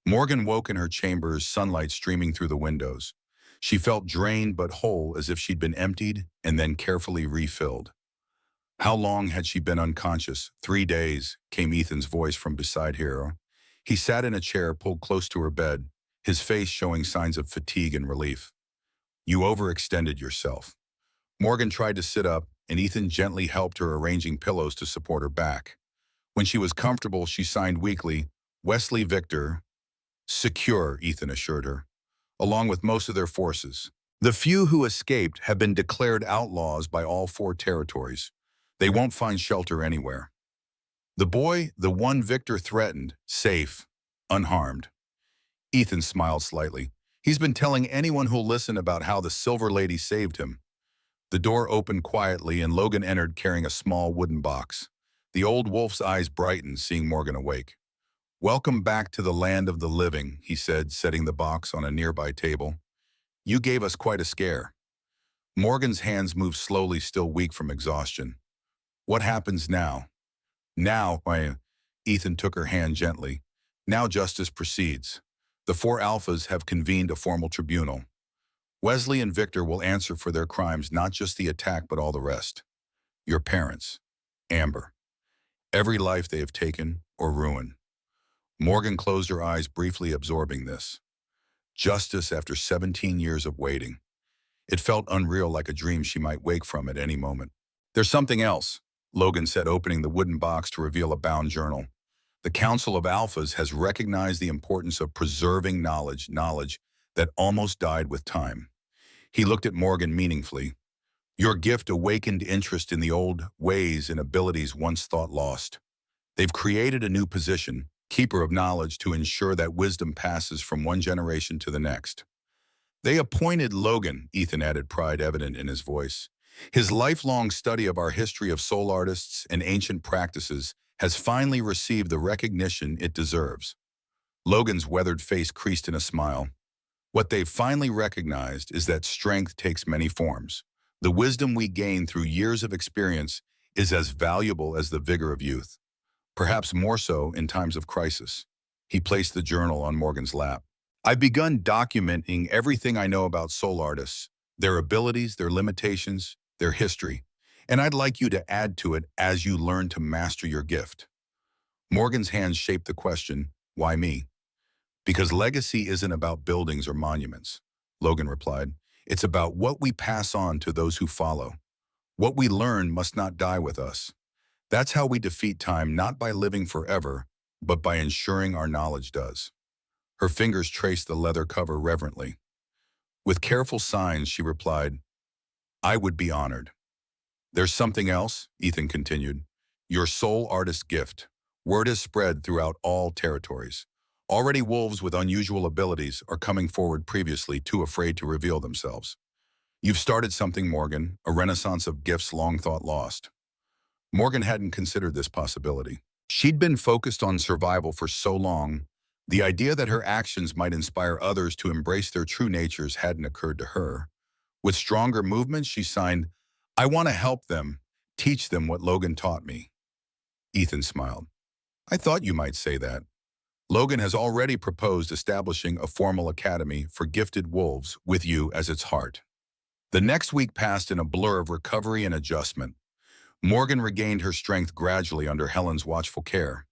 A: Morgan woke in her chambers, sunlight streaming through the windows. She felt drained but whole, as if she'd been emptied and then carefully refilled. How long had she been unconscious? 3 days, came Ethan's voice from beside her. He sat in a chair pulled close to her bed, his face showing signs of fatigue and relief. "You overextended yourself." Morgan tried to sit up, and Ethan gently helped her, arranging pillows to support her back. When she was comfortable, she signed weakly, "Wesley, Victor." "Secure," Ethan assured her, "along with most of their forces. The few who escaped have been declared outlaws by all 4 territories. They won't find shelter anywhere. The boy, the one Victor threatened, safe, unharmed." Ethan smiled slightly. "He's been telling anyone who'll listen about how the Silver Lady saved him." The door opened quietly, and Logan entered carrying a small wooden box. The old wolf's eyes brightened, seeing Morgan awake. "Welcome back to the land of the living," he said, setting the box on a nearby table. "You gave us quite a scare." Morgan's hands moved slowly, still weak from exhaustion. "What happens now?" "Now," Ethan took her hand gently. Now justice proceeds. The four alphas have convened a formal tribunal. Wesley and Victor will answer for their crimes, not just the attack, but all the rest. Your parents, Amber, every life they have taken or ruined. Morgan closed her eyes, briefly absorbing this. Justice after 17 years of waiting. It felt unreal, like a dream she might wake from at any moment. There's something else, Logan said, opening the wooden box to reveal a bound journal. The Council of Alphas has recognized the importance of preserving knowledge that almost died with time. He looked at Morgan meaningfully. Your gift awakened interest in the old ways and abilities once thought lost. They've created a new position, Keeper of Knowledge, to ensure that wisdom passes from one generation to the next. They appointed Logan, Ethan added, pride evident in his voice. His lifelong study of our history of soul artists and ancient practices has finally received the recognition it deserves. Logan's weathered face creased in a smile. What they've finally recognized is that strength takes many forms. The wisdom we gain through years of experience is as valuable as the vigor of youth, perhaps more so in times of crisis. He placed the journal on Morgan's lap. I've begun documenting everything I know about soul artists, their abilities, their limitations, their history, and I'd like you to add to it as you learn to master your gift. Morgan's hands shaped the question, why me? Because legacy isn't about buildings or monuments, Logan replied. It's about what we pass on to those who follow. What we learn must not die with us. That's how we defeat time, not by living forever, but by ensuring our knowledge does. Her fingers traced the leather cover reverently. With careful signs, she replied, I would be honored. There's something else, Ethan continued. Your soul artist gift. Word has spread throughout all territories. Already wolves with unusual abilities are coming forward, previously too afraid to reveal themselves. You've started something, Morgan, a renaissance of gifts long thought lost. Morgan hadn't considered this possibility. She'd been focused on survival for so long, the idea that her actions might inspire others to embrace their true natures hadn't occurred to her. With stronger movements, she signed, I want to help them, teach them what Logan taught me. Ethan smiled. I thought you might say that. Logan has already proposed establishing a formal academy for gifted wolves with you as its heart. The next week passed in a blur of recovery and adjustment. Morgan regained her strength gradually under Helen's watchful care.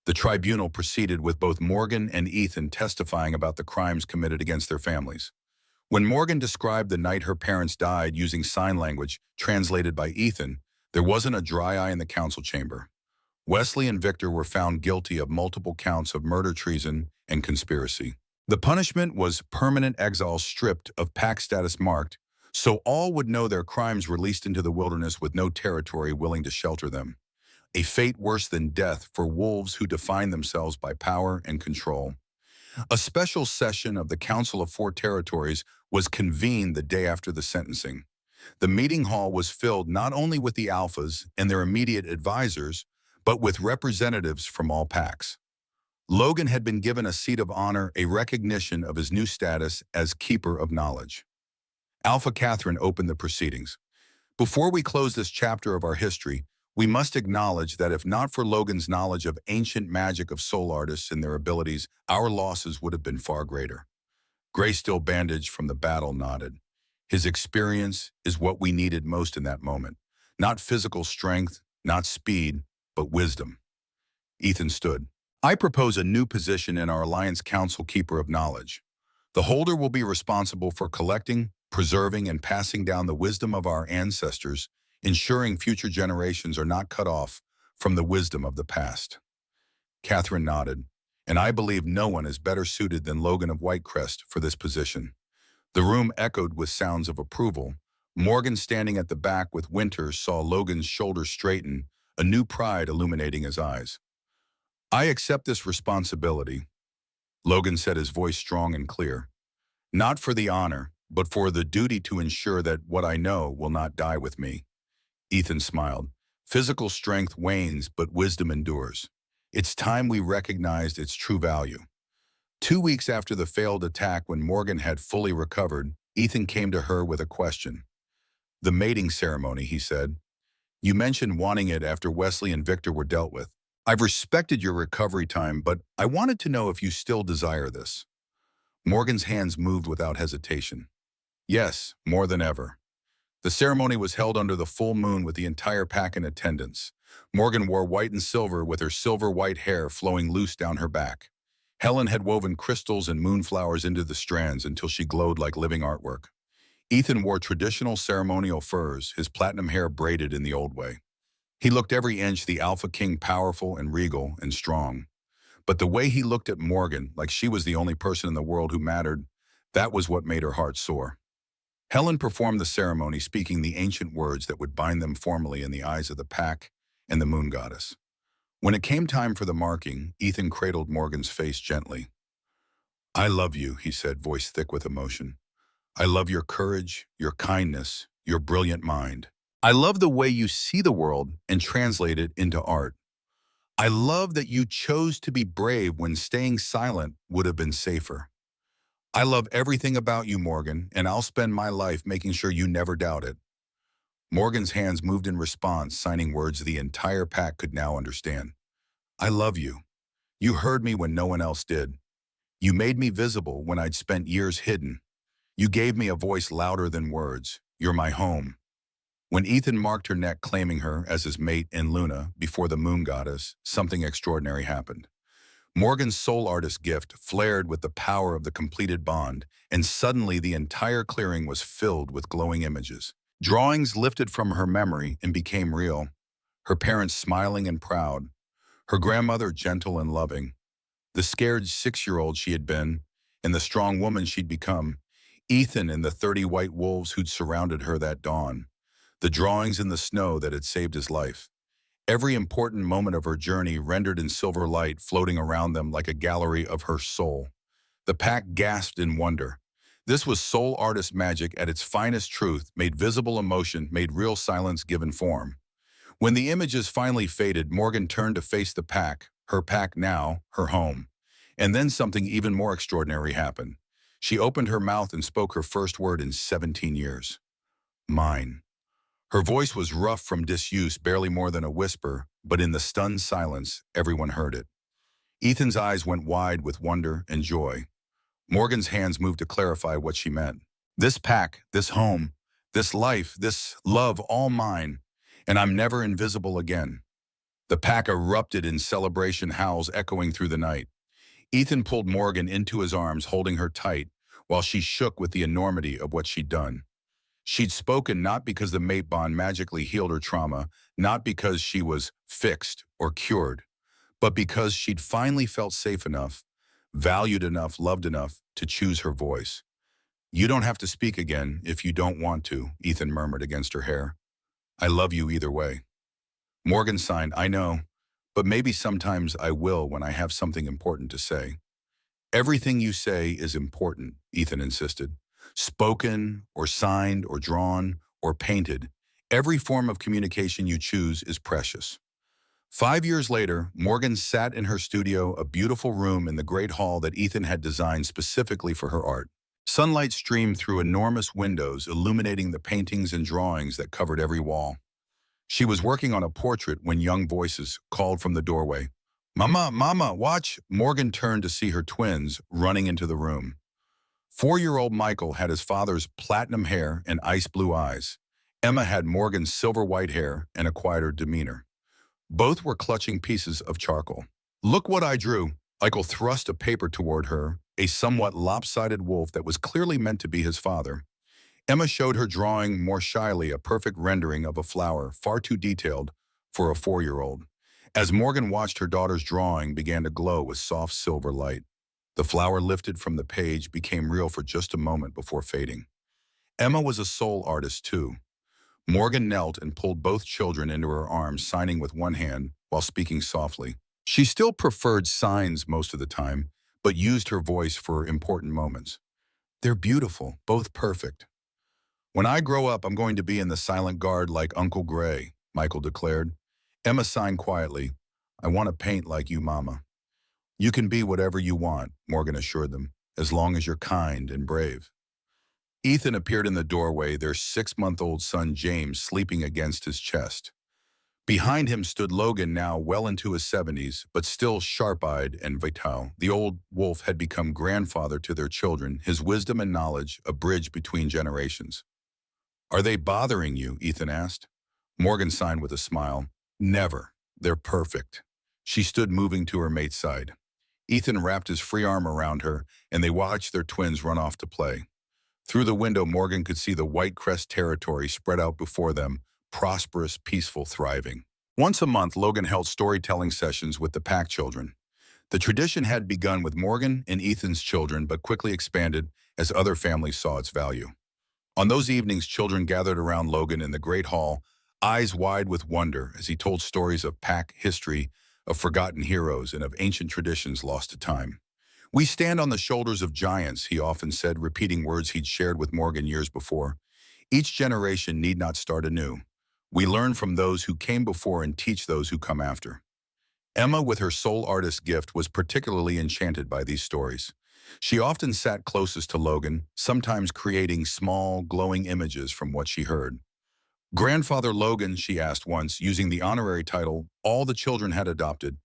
A: The tribunal proceeded with both Morgan and Ethan testifying about the crimes committed against their families. When Morgan described the night her parents died using sign language translated by Ethan, there wasn't a dry eye in the council chamber. Wesley and Victor were found guilty of multiple counts of murder, treason, and conspiracy. The punishment was permanent exile, stripped of pack status, marked, so all would know their crimes, released into the wilderness with no territory willing to shelter them. A fate worse than death for wolves who define themselves by power and control. A special session of the Council of Four Territories was convened the day after the sentencing. The meeting hall was filled not only with the alphas and their immediate advisors, but with representatives from all packs. Logan had been given a seat of honor, a recognition of his new status as Keeper of Knowledge. Alpha Catherine opened the proceedings. Before we close this chapter of our history, we must acknowledge that if not for Logan's knowledge of ancient magic of soul artists and their abilities, our losses would have been far greater. Gray, still bandaged from the battle, nodded. His experience is what we needed most in that moment. Not physical strength, not speed, but wisdom. Ethan stood. I propose a new position in our Alliance Council, Keeper of Knowledge. The holder will be responsible for collecting, preserving, and passing down the wisdom of our ancestors, ensuring future generations are not cut off from the wisdom of the past. Catherine nodded, and I believe no one is better suited than Logan of Whitecrest for this position. The room echoed with sounds of approval. Morgan, standing at the back with Winters, saw Logan's shoulders straighten, a new pride illuminating his eyes. I accept this responsibility, Logan said, his voice strong and clear. Not for the honor, but for the duty to ensure that what I know will not die with me. Ethan smiled. Physical strength wanes, but wisdom endures. It's time we recognized its true value. 2 weeks after the failed attack, when Morgan had fully recovered, Ethan came to her with a question. The mating ceremony, he said. You mentioned wanting it after Wesley and Victor were dealt with. I've respected your recovery time, but I wanted to know if you still desire this. Morgan's hands moved without hesitation. Yes, more than ever. The ceremony was held under the full moon with the entire pack in attendance. Morgan wore white and silver with her silver-white hair flowing loose down her back. Helen had woven crystals and moonflowers into the strands until she glowed like living artwork. Ethan wore traditional ceremonial furs, his platinum hair braided in the old way. He looked every inch the Alpha King, powerful and regal and strong. But the way he looked at Morgan, like she was the only person in the world who mattered, that was what made her heart soar. Helen performed the ceremony, speaking the ancient words that would bind them formally in the eyes of the pack and the moon goddess. When it came time for the marking, Ethan cradled Morgan's face gently. "I love you," he said, voice thick with emotion. "I love your courage, your kindness, your brilliant mind. I love the way you see the world and translate it into art. I love that you chose to be brave when staying silent would have been safer. I love everything about you, Morgan, and I'll spend my life making sure you never doubt it." Morgan's hands moved in response, signing words the entire pack could now understand. "I love you. You heard me when no one else did. You made me visible when I'd spent years hidden. You gave me a voice louder than words. You're my home." When Ethan marked her neck, claiming her as his mate in Luna before the moon goddess, something extraordinary happened. Morgan's soul artist gift flared with the power of the completed bond, and suddenly the entire clearing was filled with glowing images. Drawings lifted from her memory and became real, her parents smiling and proud, her grandmother gentle and loving, the scared 6-year-old she had been, and the strong woman she'd become, Ethan and the 30 white wolves who'd surrounded her that dawn, the drawings in the snow that had saved his life. Every important moment of her journey rendered in silver light floating around them like a gallery of her soul. The pack gasped in wonder. This was soul artist magic at its finest, truth, made visible emotion, made real silence given form. When the images finally faded, Morgan turned to face the pack, her pack now, her home. And then something even more extraordinary happened. She opened her mouth and spoke her first word in 17 years. "Mine." Her voice was rough from disuse, barely more than a whisper, but in the stunned silence, everyone heard it. Ethan's eyes went wide with wonder and joy. Morgan's hands moved to clarify what she meant. "This pack, this home, this life, this love, all mine, and I'm never invisible again." The pack erupted in celebration, howls echoing through the night. Ethan pulled Morgan into his arms, holding her tight, while she shook with the enormity of what she'd done. She'd spoken not because the mate bond magically healed her trauma, not because she was fixed or cured, but because she'd finally felt safe enough, valued enough, loved enough to choose her voice. "You don't have to speak again if you don't want to," Ethan murmured against her hair. "I love you either way." Morgan signed, "I know, but maybe sometimes I will when I have something important to say." "Everything you say is important," Ethan insisted. "Spoken or signed or drawn or painted, every form of communication you choose is precious." 5 years later, Morgan sat in her studio, a beautiful room in the great hall that Ethan had designed specifically for her art. Sunlight streamed through enormous windows, illuminating the paintings and drawings that covered every wall. She was working on a portrait when young voices called from the doorway. "Mama, Mama, watch!" Morgan turned to see her twins running into the room. 4-year-old Michael had his father's platinum hair and ice blue eyes. Emma had Morgan's silver white hair and a quieter demeanor. Both were clutching pieces of charcoal. "Look what I drew." Michael thrust a paper toward her, a somewhat lopsided wolf that was clearly meant to be his father. Emma showed her drawing more shyly, a perfect rendering of a flower, far too detailed for a 4-year-old. As Morgan watched, her daughter's drawing began to glow with soft silver light. The flower lifted from the page became real for just a moment before fading. Emma was a soul artist too. Morgan knelt and pulled both children into her arms, signing with one hand while speaking softly. She still preferred signs most of the time, but used her voice for important moments. "They're beautiful, both perfect." "When I grow up, I'm going to be in the silent guard like Uncle Gray," Michael declared. Emma signed quietly. "I want to paint like you, Mama." "You can be whatever you want," Morgan assured them, "as long as you're kind and brave." Ethan appeared in the doorway, their 6-month-old son James sleeping against his chest. Behind him stood Logan, now well into his 70s, but still sharp-eyed and vital. The old wolf had become grandfather to their children, his wisdom and knowledge a bridge between generations. "Are they bothering you?" Ethan asked. Morgan signed with a smile. "Never. They're perfect." She stood moving to her mate's side. Ethan wrapped his free arm around her, and they watched their twins run off to play. Through the window, Morgan could see the Whitecrest territory spread out before them, prosperous, peaceful, thriving. Once a month, Logan held storytelling sessions with the pack children. The tradition had begun with Morgan and Ethan's children, but quickly expanded as other families saw its value. On those evenings, children gathered around Logan in the Great Hall, eyes wide with wonder as he told stories of pack history, of forgotten heroes, and of ancient traditions lost to time. "We stand on the shoulders of giants," he often said, repeating words he'd shared with Morgan years before. "Each generation need not start anew. We learn from those who came before and teach those who come after." Emma, with her soul artist gift, was particularly enchanted by these stories. She often sat closest to Logan, sometimes creating small, glowing images from what she heard. "Grandfather Logan," she asked once, using the honorary title all the children had adopted,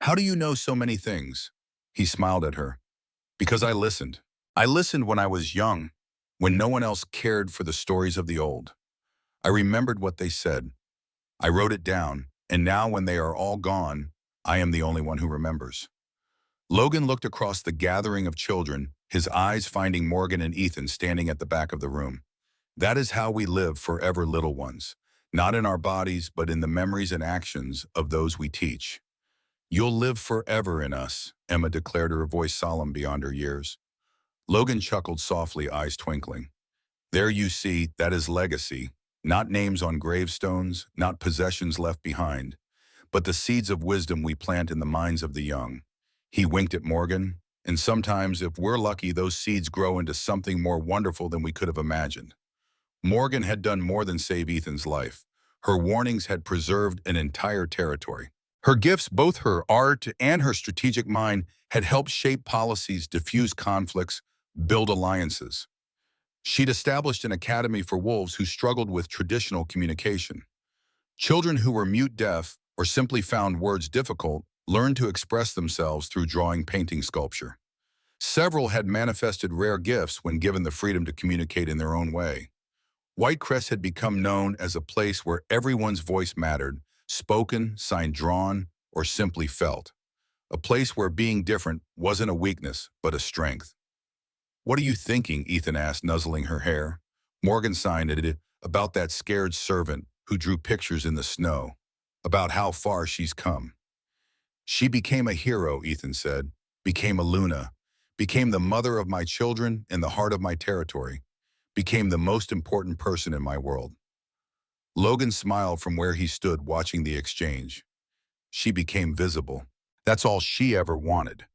A: "how do you know so many things?" He smiled at her. "Because I listened. I listened when I was young, when no one else cared for the stories of the old. I remembered what they said. I wrote it down, and now when they are all gone, I am the only one who remembers." Logan looked across the gathering of children, his eyes finding Morgan and Ethan standing at the back of the room. "That is how we live forever, little ones, not in our bodies, but in the memories and actions of those we teach." "You'll live forever in us," Emma declared, her voice solemn beyond her years. Logan chuckled softly, eyes twinkling. "There you see, that is legacy. Not names on gravestones, not possessions left behind, but the seeds of wisdom we plant in the minds of the young." He winked at Morgan. "And sometimes, if we're lucky, those seeds grow into something more wonderful than we could have imagined." Morgan had done more than save Ethan's life. Her warnings had preserved an entire territory. Her gifts, both her art and her strategic mind, had helped shape policies, diffuse conflicts, build alliances. She'd established an academy for wolves who struggled with traditional communication. Children who were mute-deaf or simply found words difficult learned to express themselves through drawing, painting, sculpture. Several had manifested rare gifts when given the freedom to communicate in their own way. Whitecrest had become known as a place where everyone's voice mattered, spoken, signed, drawn, or simply felt. A place where being different wasn't a weakness, but a strength. "What are you thinking?" Ethan asked, nuzzling her hair. Morgan sighed it about that scared servant who drew pictures in the snow, about how far she's come. "She became a hero," Ethan said, "became a Luna, became the mother of my children and the heart of my territory, became the most important person in my world." Logan smiled from where he stood, watching the exchange. "She became visible. That's all she ever wanted."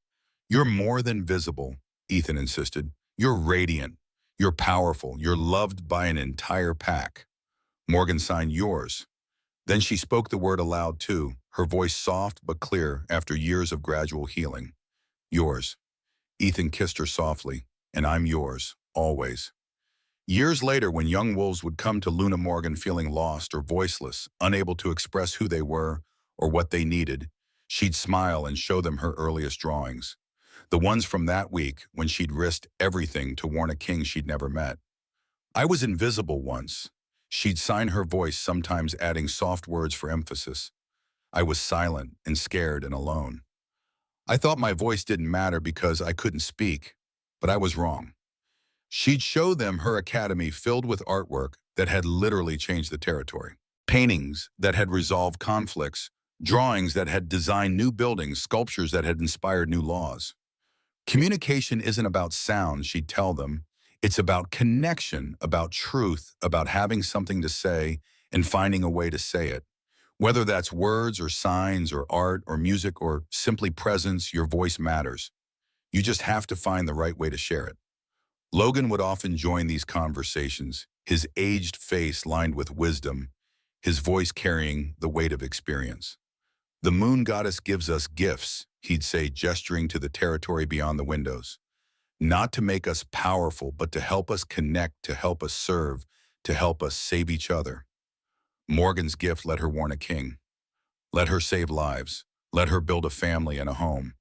A: "You're more than visible," Ethan insisted. "You're radiant. You're powerful. You're loved by an entire pack." Morgan signed, "Yours." Then she spoke the word aloud too, her voice soft but clear after years of gradual healing. "Yours." Ethan kissed her softly. "And I'm yours, always." Years later, when young wolves would come to Luna Morgan feeling lost or voiceless, unable to express who they were or what they needed, she'd smile and show them her earliest drawings. The ones from that week when she'd risked everything to warn a king she'd never met. "I was invisible once." She'd sign her voice, sometimes adding soft words for emphasis. "I was silent and scared and alone. I thought my voice didn't matter because I couldn't speak, but I was wrong." She'd show them her academy filled with artwork that had literally changed the territory. Paintings that had resolved conflicts, drawings that had designed new buildings, sculptures that had inspired new laws. "Communication isn't about sound," she'd tell them. "It's about connection, about truth, about having something to say and finding a way to say it. Whether that's words or signs or art or music or simply presence, your voice matters. You just have to find the right way to share it." Logan would often join these conversations, his aged face lined with wisdom, his voice carrying the weight of experience. "The moon goddess gives us gifts," he'd say, gesturing to the territory beyond the windows. "Not to make us powerful, but to help us connect, to help us serve, to help us save each other." Morgan's gift let her warn a king. Let her save lives. Let her build a family and a home.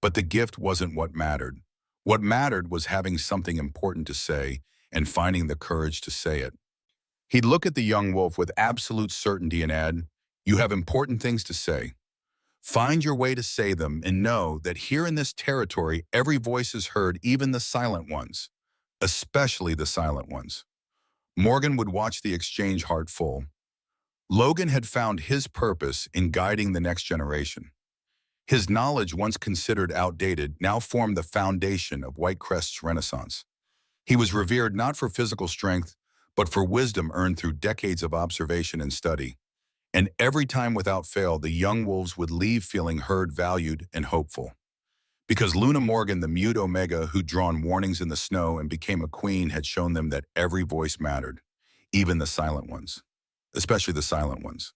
A: But the gift wasn't what mattered. What mattered was having something important to say and finding the courage to say it. He'd look at the young wolf with absolute certainty and add, "You have important things to say. Find your way to say them and know that here in this territory, every voice is heard, even the silent ones, especially the silent ones." Morgan would watch the exchange heart full. Logan had found his purpose in guiding the next generation. His knowledge, once considered outdated, now formed the foundation of Whitecrest's renaissance. He was revered not for physical strength, but for wisdom earned through decades of observation and study. And every time without fail, the young wolves would leave feeling heard, valued, and hopeful. Because Luna Morgan, the mute Omega who'd drawn warnings in the snow and became a queen, had shown them that every voice mattered, even the silent ones, especially the silent ones.